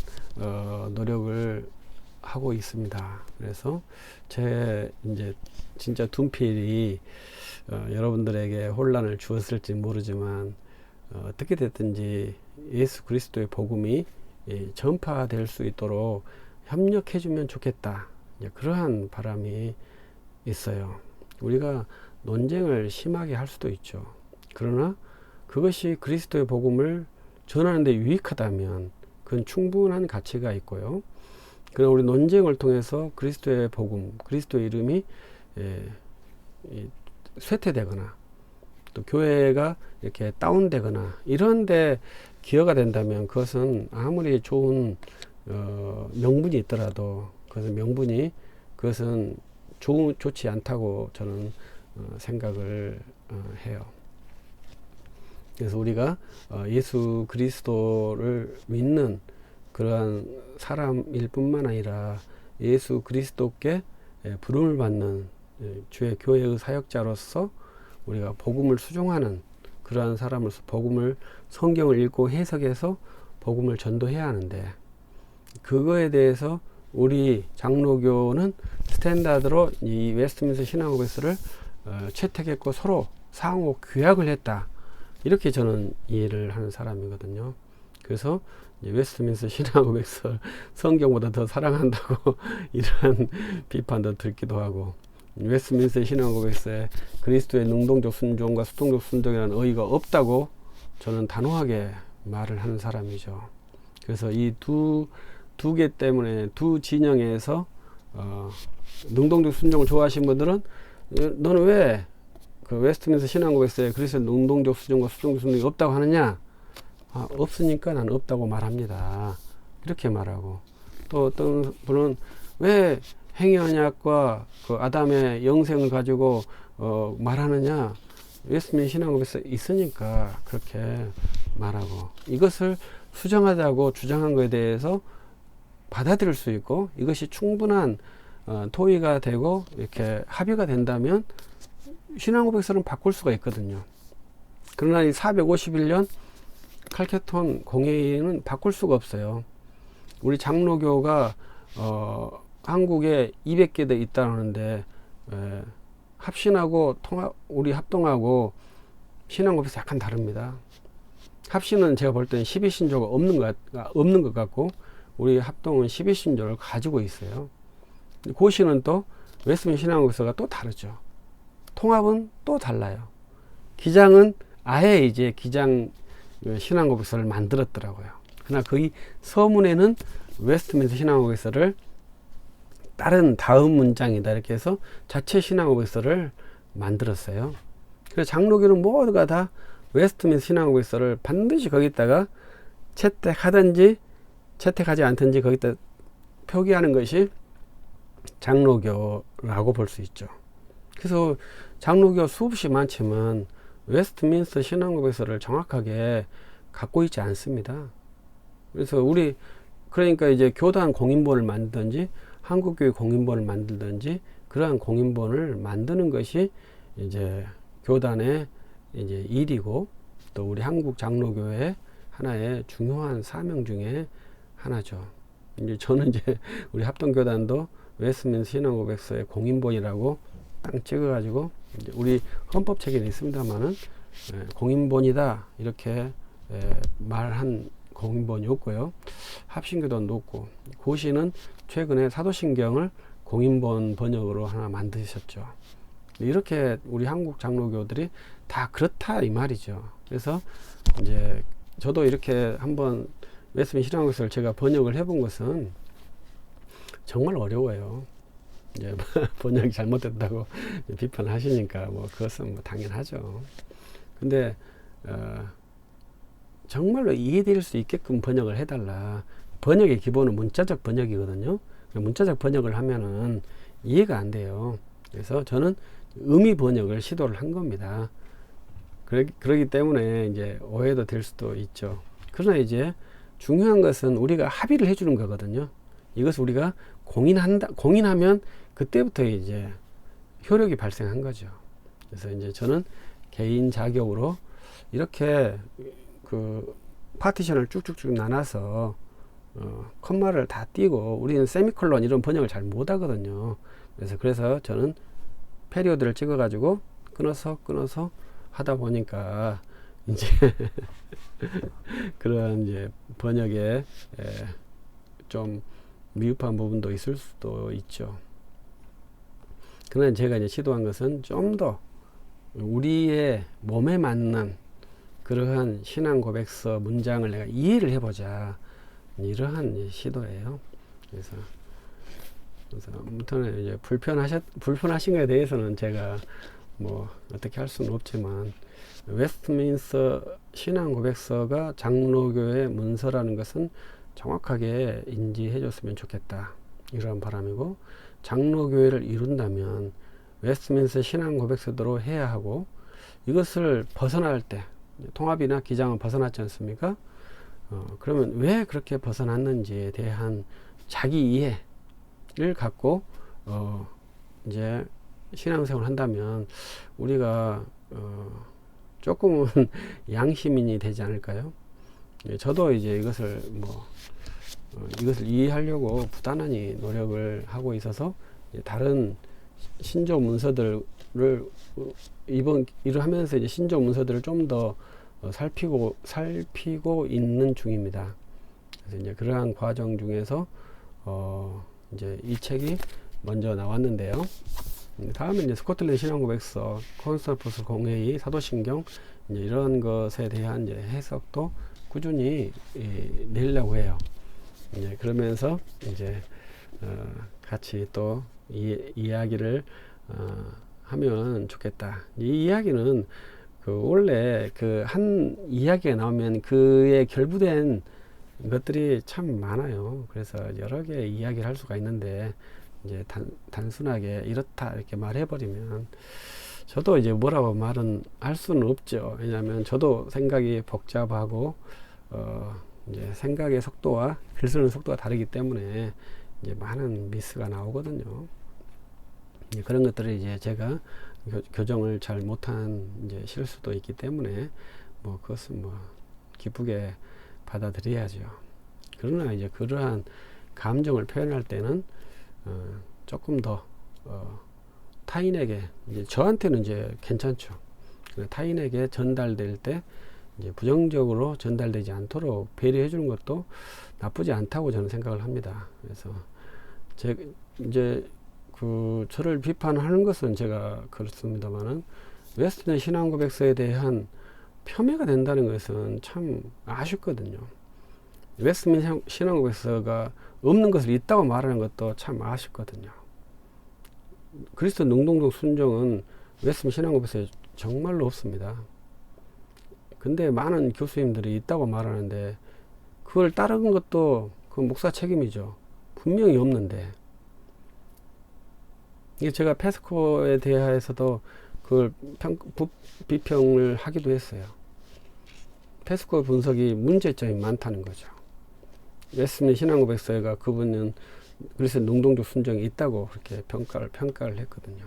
노력을 하고 있습니다. 그래서 제 이제 진짜 둔필이 여러분들에게 혼란을 주었을지 모르지만 어떻게 됐든지 예수 그리스도의 복음이 전파될 수 있도록 협력해주면 좋겠다. 그러한 바람이 있어요. 우리가 논쟁을 심하게 할 수도 있죠. 그러나 그것이 그리스도의 복음을 전하는 데 유익하다면 그건 충분한 가치가 있고요. 그러나 우리 논쟁을 통해서 그리스도의 복음, 그리스도의 이름이 쇠퇴되거나 또 교회가 이렇게 다운되거나 이런데 기여가 된다면 그것은 아무리 좋은 명분이 있더라도 그것은 좋지 않다고 저는 생각을 해요. 그래서 우리가 예수 그리스도를 믿는 그러한 사람일 뿐만 아니라 예수 그리스도께 부름을 받는 주의 교회의 사역자로서 우리가 복음을 수종하는 그러한 사람으로서 성경을 읽고 해석해서 복음을 전도해야 하는데, 그거에 대해서 우리 장로교는 스탠다드로 이 웨스트민스터 신앙고백서를 채택했고 서로 상호 규약을 했다, 이렇게 저는 이해를 하는 사람이거든요. 그래서 웨스트민스터 신앙고백서 성경보다 더 사랑한다고 이러한 비판도 듣기도 하고, 웨스트민스터 신앙고백서에 그리스도의 능동적 순종과 수동적 순종이라는 의의가 없다고 저는 단호하게 말을 하는 사람이죠. 그래서 이 두 개 때문에 두 진영에서 능동적 순종을 좋아하시는 분들은 너는 왜 그 웨스트민스터 신앙고백서에 그리스도의 능동적 순종과 수동적 순종이 없다고 하느냐? 없으니까 난 없다고 말합니다. 이렇게 말하고, 또 어떤 분은 왜 행위언약과 그 아담의 영생을 가지고 말하느냐? 웨스트민스터 신앙고백서 있으니까 그렇게 말하고, 이것을 수정하자고 주장한 것에 대해서 받아들일 수 있고 이것이 충분한 토의가 되고 이렇게 합의가 된다면 신앙고백서는 바꿀 수가 있거든요. 그러나 이 451년 칼케톤 공회의는 바꿀 수가 없어요. 우리 장로교가 한국에 200개 있다는데 합신하고 우리 합동하고 신앙고백서 약간 다릅니다. 합신은 제가 볼 때는 12신조가 없는 것 같고, 우리 합동은 12신조를 가지고 있어요. 고시는 또 웨스트민스터 신앙고백서가 또 다르죠. 통합은 또 달라요. 기장은 아예 이제 기장 신앙고백서를 만들었더라고요. 그러나 거기 서문에는 웨스트민스터 신앙고백서를 다음 문장이다 이렇게 해서 자체 신앙고백서를 만들었어요. 그래서 장로교는 모두가 다 웨스트민스터 신앙고백서를 반드시 거기다가 채택하든지 채택하지 않든지 거기다 표기하는 것이 장로교라고 볼 수 있죠. 그래서 장로교 수없이 많지만 웨스트민스터 신앙고백서를 정확하게 갖고 있지 않습니다. 그래서 그러니까 이제 교단 공인본을 만들든지 한국교회 공인본을 만들든지 그러한 공인본을 만드는 것이 이제 교단의 이제 일이고, 또 우리 한국 장로교회 하나의 중요한 사명 중에 하나죠. 이제 저는 이제 우리 합동교단도 웨스트민스터 신앙고백서의 공인본이라고 딱 찍어가지고 이제 우리 헌법 책에는 있습니다만은 공인본이다 이렇게 말한 공인본이 없고요. 합신교단도 없고, 고시는 최근에 사도신경을 공인본 번역으로 하나 만드셨죠. 이렇게 우리 한국 장로교들이 다 그렇다 이 말이죠. 그래서 이제 저도 이렇게 한번 웨스트민스터 신앙고백서를 제가 번역을 해본 것은 정말 어려워요. 이제 번역이 잘못됐다고 비판하시니까 그것은 당연하죠. 근데 정말로 이해될 수 있게끔 번역을 해달라. 번역의 기본은 문자적 번역이거든요. 문자적 번역을 하면은 이해가 안 돼요. 그래서 저는 의미 번역을 시도를 한 겁니다. 그러기 때문에 이제 오해도 될 수도 있죠. 그러나 이제 중요한 것은 우리가 합의를 해주는 거거든요. 이것을 우리가 공인하면 그때부터 이제 효력이 발생한 거죠. 그래서 이제 저는 개인 자격으로 이렇게 그 파티션을 쭉쭉쭉 나눠서 컴마를 다 띄고, 우리는 세미콜론 이런 번역을 잘 못하거든요. 그래서 저는 페리오드를 찍어가지고 끊어서 하다 보니까 이제 그런 이제 번역에 좀 미흡한 부분도 있을 수도 있죠. 그러나 제가 이제 시도한 것은 좀 더 우리의 몸에 맞는 그러한 신앙 고백서 문장을 내가 이해를 해보자, 이러한 시도예요. 그래서 아무튼 이제 불편하신 것에 대해서는 제가 뭐 어떻게 할 수는 없지만, 웨스트민스터 신앙 고백서가 장로교의 문서라는 것은 정확하게 인지해 줬으면 좋겠다, 이러한 바람이고, 장로교회를 이룬다면 웨스트민스터 신앙 고백서대로 해야 하고, 이것을 벗어날 때 통합이나 기장은 벗어났지 않습니까? 그러면 왜 그렇게 벗어났는지에 대한 자기 이해를 갖고 이제 신앙생활을 한다면 우리가 조금은 양심인이 되지 않을까요? 저도 이제 이것을 이것을 이해하려고 부단히 노력을 하고 있어서 다른 신조 문서들을 일을 하면서 이제 신조 문서들을 좀 더 살피고 있는 중입니다. 그래서 이제 그러한 과정 중에서 이제 이 책이 먼저 나왔는데요. 다음은 이제 스코틀랜드 신앙고백서, 콘스탄포스 공회의, 사도신경, 이제 이런 것에 대한 이제 해석도 꾸준히 내려고 해요. 이제 그러면서 이제 같이 또 이야기를 하면 좋겠다. 이 이야기는 원래 한 이야기가 나오면 그에 결부된 것들이 참 많아요. 그래서 여러 개 이야기를 할 수가 있는데, 이제 단순하게 이렇다 이렇게 말해버리면 저도 이제 뭐라고 말은 할 수는 없죠. 왜냐하면 저도 생각이 복잡하고 이제 생각의 속도와 글 쓰는 속도가 다르기 때문에 이제 많은 미스가 나오거든요. 그런 것들을 이제 제가 교정을 잘 못한 이제 실수도 있기 때문에 그것은 기쁘게 받아들여야죠. 그러나 이제 그러한 감정을 표현할 때는 조금 더 타인에게, 이제 저한테는 이제 괜찮죠. 타인에게 전달될 때 이제 부정적으로 전달되지 않도록 배려해 주는 것도 나쁘지 않다고 저는 생각을 합니다. 그래서 이제 저를 비판하는 것은 제가 그렇습니다만은, 웨스트민스터 신앙고백서에 대한 폄훼가 된다는 것은 참 아쉽거든요. 웨스트민스터 신앙고백서가 없는 것을 있다고 말하는 것도 참 아쉽거든요. 그리스도 능동적 순종은 웨스트민스터 신앙고백서에 정말로 없습니다. 근데 많은 교수님들이 있다고 말하는데 그걸 따르는 것도 그 목사 책임이죠. 분명히 없는데. 이게 제가 페스코에 대해서도 그걸 비평을 하기도 했어요. 페스코 분석이 문제점이 많다는 거죠. 웨스트민스터 신앙고백서가 그분은 그리스도 능동적 순종이 있다고 그렇게 평가를 했거든요.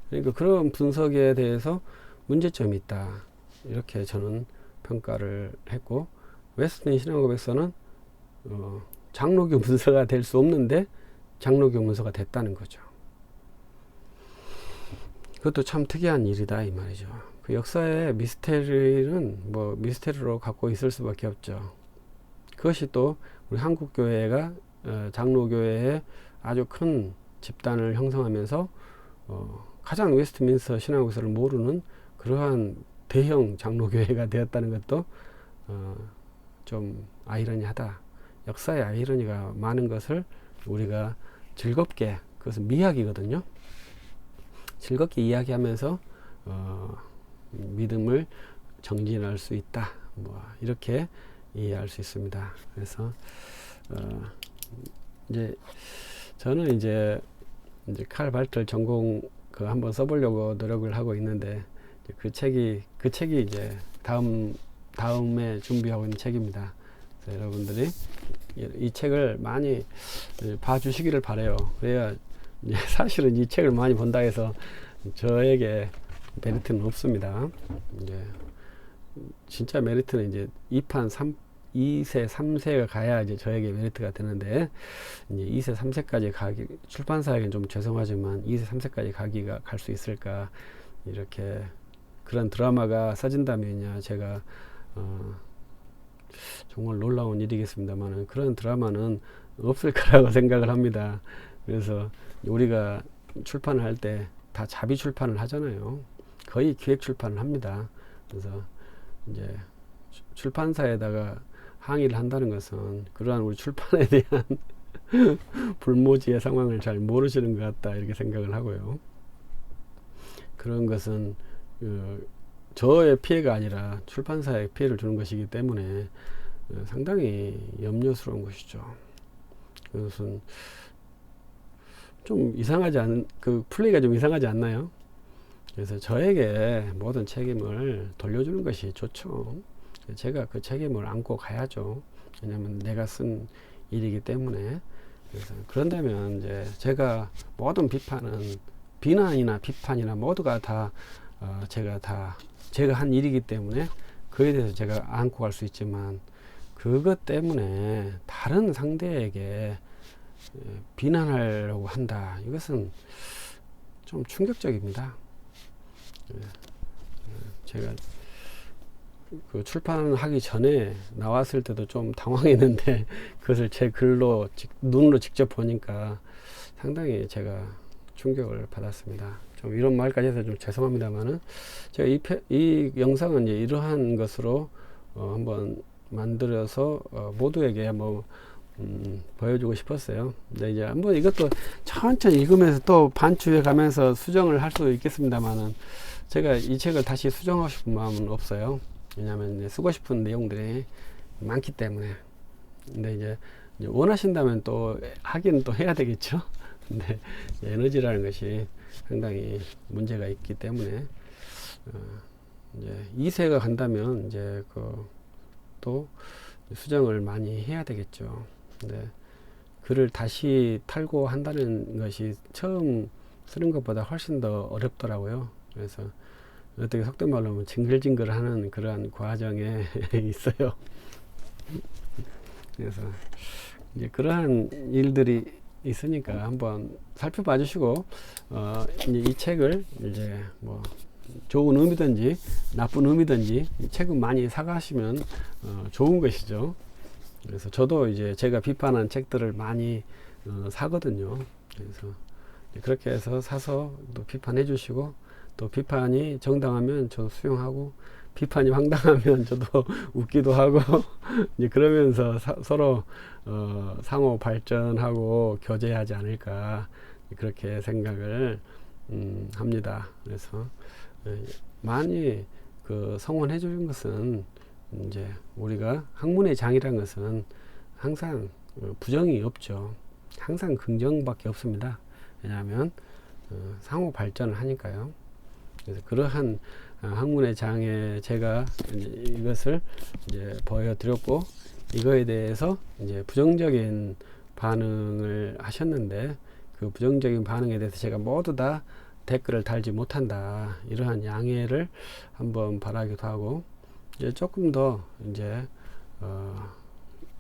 그러니까 그런 분석에 대해서 문제점이 있다, 이렇게 저는 평가를 했고, 웨스트민스터 신앙고백서는 장로교 문서가 될 수 없는데 장로교 문서가 됐다는 거죠. 그것도 참 특이한 일이다, 이 말이죠. 그 역사의 미스테리는 미스테리로 갖고 있을 수밖에 없죠. 그것이 또 우리 한국교회가 장로교회의 아주 큰 집단을 형성하면서 가장 웨스트민스터 신앙고백서를 모르는 그러한 대형 장로교회가 되었다는 것도 좀 아이러니하다. 역사의 아이러니가 많은 것을 우리가 즐겁게, 그것은 미학이거든요. 즐겁게 이야기하면서 믿음을 정진할 수 있다, 이렇게 이해할 수 있습니다. 그래서 이제 저는 이제 칼 발틀 전공 한번 써보려고 노력을 하고 있는데, 그 책이 이제 다음에 준비하고 있는 책입니다. 그래서 여러분들이 이 책을 많이 봐주시기를 바래요. 그래야 사실은 이 책을 많이 본다 해서 저에게 메리트는 없습니다. 이제 진짜 메리트는 이제 2세, 3세가 가야 이제 저에게 메리트가 되는데, 이제 2세, 3세까지 출판사에게는 좀 죄송하지만 2세, 3세까지 갈 수 있을까, 이렇게 그런 드라마가 써진다면요, 제가 정말 놀라운 일이겠습니다만, 그런 드라마는 없을 거라고 생각을 합니다. 그래서 우리가 출판을 할 때 다 자비 출판을 하잖아요. 거의 기획 출판을 합니다. 그래서 이제 출판사에다가 항의를 한다는 것은 그러한 우리 출판에 대한 불모지의 상황을 잘 모르시는 것 같다 이렇게 생각을 하고요. 그런 것은 저의 피해가 아니라 출판사에 피해를 주는 것이기 때문에 상당히 염려스러운 것이죠. 그것은 좀 이상하지 않은 그 플레이가 좀 이상하지 않나요? 그래서 저에게 모든 책임을 돌려주는 것이 좋죠. 제가 그 책임을 안고 가야죠. 왜냐하면 내가 쓴 일이기 때문에. 그래서 그런다면 이제 제가 모든 비난이나 비판이나 모두가 다 제가 한 일이기 때문에 그에 대해서 제가 안고 갈 수 있지만 그것 때문에 다른 상대에게 비난하려고 한다. 이것은 좀 충격적입니다. 제가 그 출판하기 전에 나왔을 때도 좀 당황했는데 그것을 제 글로 눈으로 직접 보니까 상당히 제가 충격을 받았습니다. 좀 이런 말까지 해서 좀 죄송합니다만은 제가 이 영상은 이제 이러한 것으로 한번 만들어서 모두에게 한번 보여주고 싶었어요. 근데 이제 한번 이것도 천천히 읽으면서 또 반추해 가면서 수정을 할 수 있겠습니다만은 제가 이 책을 다시 수정하고 싶은 마음은 없어요. 왜냐하면 쓰고 싶은 내용들이 많기 때문에. 근데 이제 원하신다면 또 하긴 또 해야 되겠죠. 근데 에너지라는 것이 상당히 문제가 있기 때문에 이제 2세가 간다면 이제 또 수정을 많이 해야 되겠죠. 근데 글을 다시 탈고 한다는 것이 처음 쓰는 것보다 훨씬 더 어렵더라고요. 그래서 어떻게 속된 말로 하면 징글징글하는 그러한 과정에 있어요. 그래서 이제 그러한 일들이 있으니까 한번 살펴봐 주시고 이제 이 책을 이제 뭐 좋은 의미든지 나쁜 의미든지 이 책은 많이 사가시면 좋은 것이죠. 그래서 저도 이제 제가 비판한 책들을 많이 사거든요. 그래서 그렇게 해서 사서 또 비판해 주시고 또 비판이 정당하면 저도 수용하고 비판이 황당하면 저도 웃기도 하고 이제 그러면서 서로 상호 발전하고 교제하지 않을까 그렇게 생각을 합니다. 그래서 많이 그 성원해 주는 것은 이제 우리가 학문의 장이라는 것은 항상 부정이 없죠. 항상 긍정밖에 없습니다. 왜냐하면 상호 발전을 하니까요. 그래서 그러한 학문의 장에 제가 이것을 이제 보여드렸고 이거에 대해서 이제 부정적인 반응을 하셨는데 그 부정적인 반응에 대해서 제가 모두 다 댓글을 달지 못한다. 이러한 양해를 한번 바라기도 하고 이제 조금 더 이제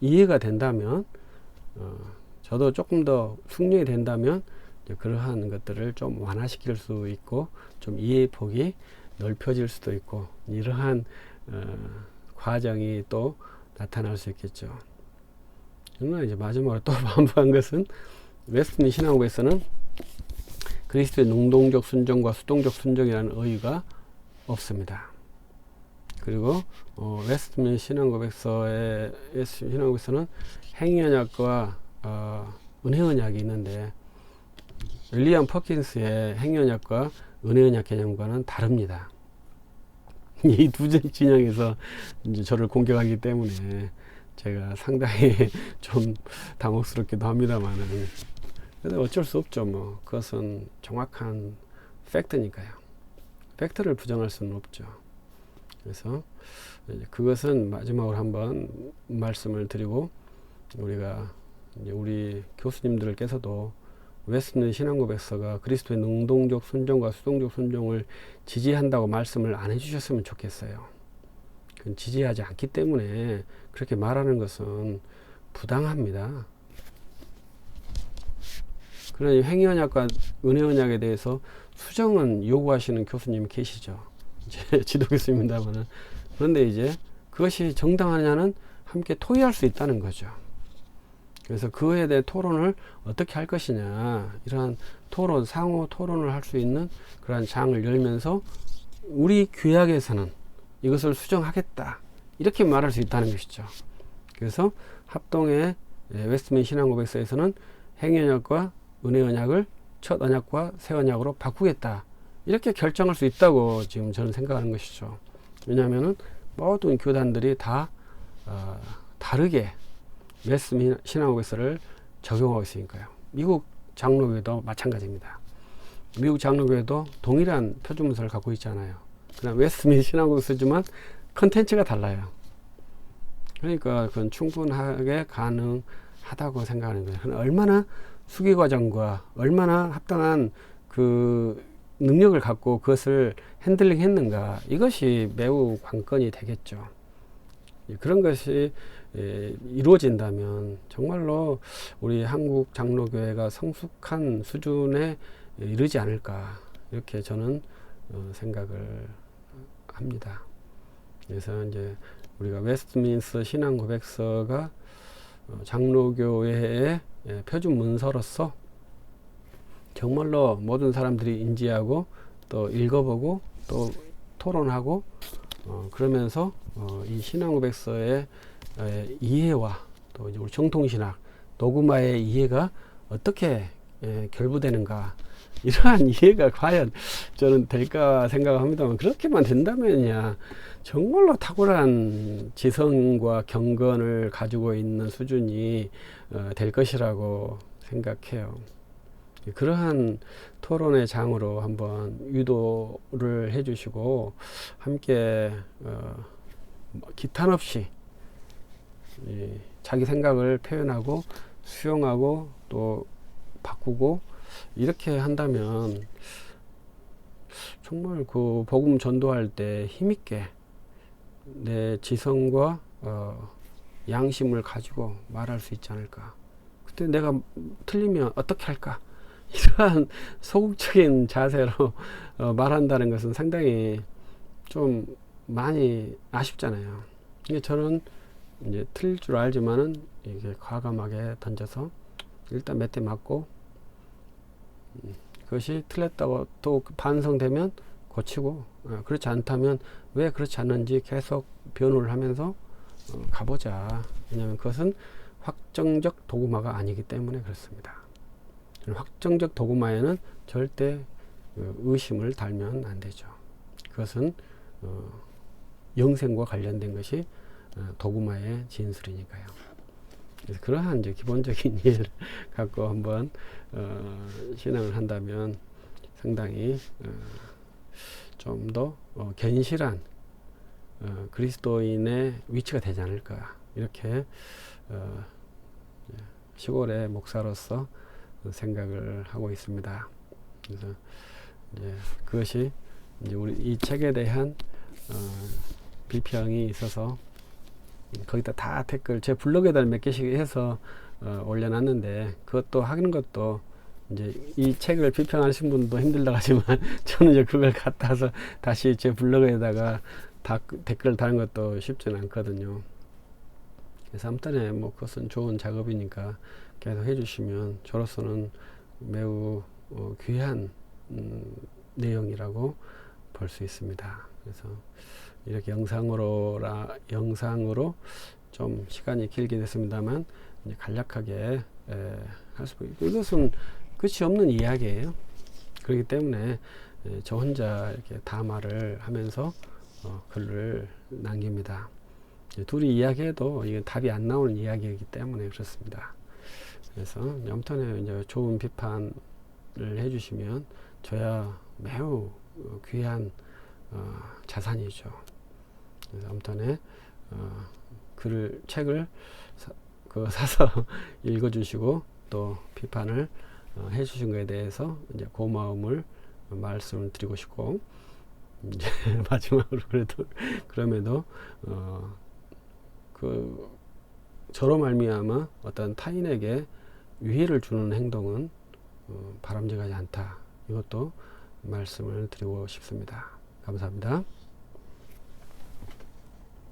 이해가 된다면 저도 조금 더 숙련이 된다면 그러한 것들을 좀 완화시킬 수 있고 좀 이해 폭이 넓혀질 수도 있고 이러한 과정이 또 나타날 수 있겠죠. 그러나 이제 마지막으로 또 반복한 것은 웨스트민스터 신앙국에서는 그리스도의 능동적 순종과 수동적 순종이라는 의의가 없습니다. 그리고 웨스트민스터 신앙국에서는 행위언약과 은혜언약이 있는데 윌리엄 퍼킨스의 행위언약과 은혜언약 개념과는 다릅니다. 이 두 진영에서 이제 저를 공격하기 때문에 제가 상당히 좀 당혹스럽기도 합니다만은 근데 어쩔 수 없죠. 뭐 그것은 정확한 팩트니까요. 팩트를 부정할 수는 없죠. 그래서 그것은 마지막으로 한번 말씀을 드리고 우리가 이제 우리 교수님들께서도 웨스트민스터 신앙고백서가 그리스도의 능동적 순종과 수동적 순종을 지지한다고 말씀을 안 해주셨으면 좋겠어요. 그건 지지하지 않기 때문에 그렇게 말하는 것은 부당합니다. 그러니 행위언약과 은혜언약에 대해서 수정은 요구하시는 교수님이 계시죠. 이제 지도 교수님입니다만은 그런데 이제 그것이 정당하냐는 함께 토의할 수 있다는 거죠. 그래서 그에 대해 토론을 어떻게 할 것이냐, 이러한 토론, 상호 토론을 할 수 있는 그러한 장을 열면서 우리 규약에서는 이것을 수정하겠다, 이렇게 말할 수 있다는 것이죠. 그래서 합동의 웨스트민스터 신앙고백서에서는 행위언약과 은혜언약을 첫 언약과 새 언약으로 바꾸겠다, 이렇게 결정할 수 있다고 지금 저는 생각하는 것이죠. 왜냐하면은 모든 교단들이 다 다르게 웨스트민스터 신앙고백서를 적용하고 있으니까요. 미국 장로교회도 마찬가지입니다. 미국 장로교회도 동일한 표준문서를 갖고 있잖아요. 그다음 웨스트민스터 신앙고백서지만 컨텐츠가 달라요. 그러니까 그건 충분하게 가능하다고 생각하는 거예요. 얼마나 수기 과정과 얼마나 합당한 그 능력을 갖고 그것을 핸들링 했는가, 이것이 매우 관건이 되겠죠. 그런 것이 이루어진다면 정말로 우리 한국 장로교회가 성숙한 수준에 이르지 않을까, 이렇게 저는 생각을 합니다. 그래서 이제 우리가 웨스트민스터 신앙고백서가 장로교회의 표준 문서로서 정말로 모든 사람들이 인지하고 또 읽어보고 또 토론하고 그러면서 이 신앙고백서의 이해와 또 이제 우리 정통신학 도구마의 이해가 어떻게 결부되는가, 이러한 이해가 과연 저는 될까 생각합니다만, 그렇게만 된다면야 정말로 탁월한 지성과 경건을 가지고 있는 수준이 될 것이라고 생각해요. 그러한 토론의 장으로 한번 유도를 해주시고 함께 기탄 없이 자기 생각을 표현하고 수용하고 또 바꾸고 이렇게 한다면 정말 그 복음 전도할 때 힘있게 내 지성과 양심을 가지고 말할 수 있지 않을까. 그때 내가 틀리면 어떻게 할까, 이러한 소극적인 자세로 말한다는 것은 상당히 좀 많이 아쉽잖아요. 이게 저는 이제 틀릴 줄 알지만은 이게 과감하게 던져서 일단 몇 대 맞고 그것이 틀렸다고 또 반성되면 고치고, 그렇지 않다면 왜 그렇지 않는지 계속 변호를 하면서 가보자. 왜냐하면 그것은 확정적 도구마가 아니기 때문에 그렇습니다. 확정적 도구마에는 절대 의심을 달면 안 되죠. 그것은 영생과 관련된 것이 도구마의 진술이니까요. 그래서 그러한 이제 기본적인 이해를 갖고 한번 신앙을 한다면 상당히 좀 더 견실한 그리스도인의 위치가 되지 않을까, 이렇게 시골의 목사로서 생각을 하고 있습니다. 그래서 이제 그것이 이제 우리 이 책에 대한 비평이 있어서 거기다 다 댓글 제 블로그에다 몇 개씩 해서 올려놨는데, 그것도 하는 것도 이제 이 책을 비평하신 분도 힘들다고 하지만 저는 이제 그걸 갖다서 다시 제 블로그에다가 댓글을 다는 것도 쉽지는 않거든요. 그래서 아무튼 뭐 그것은 좋은 작업이니까 계속 해주시면 저로서는 매우 귀한 내용이라고 볼 수 있습니다. 그래서 이렇게 영상으로 좀 시간이 길게 됐습니다만 이제 간략하게 할 수 있고, 이것은 끝이 없는 이야기예요. 그렇기 때문에 저 혼자 이렇게 담화를 하면서 글을 남깁니다. 둘이 이야기해도 이게 답이 안 나오는 이야기이기 때문에 그렇습니다. 그래서 아무튼 이제 좋은 비판을 해주시면 저야 매우 귀한 자산이죠. 그래서 아무튼 책을 사서 읽어주시고 또 비판을 해주신 것에 대해서 이제 고마움을 말씀을 드리고 싶고, 이제 마지막으로 그럼에도 저로 말미암아 어떤 타인에게 위해를 주는 행동은 바람직하지 않다. 이것도 말씀을 드리고 싶습니다. 감사합니다.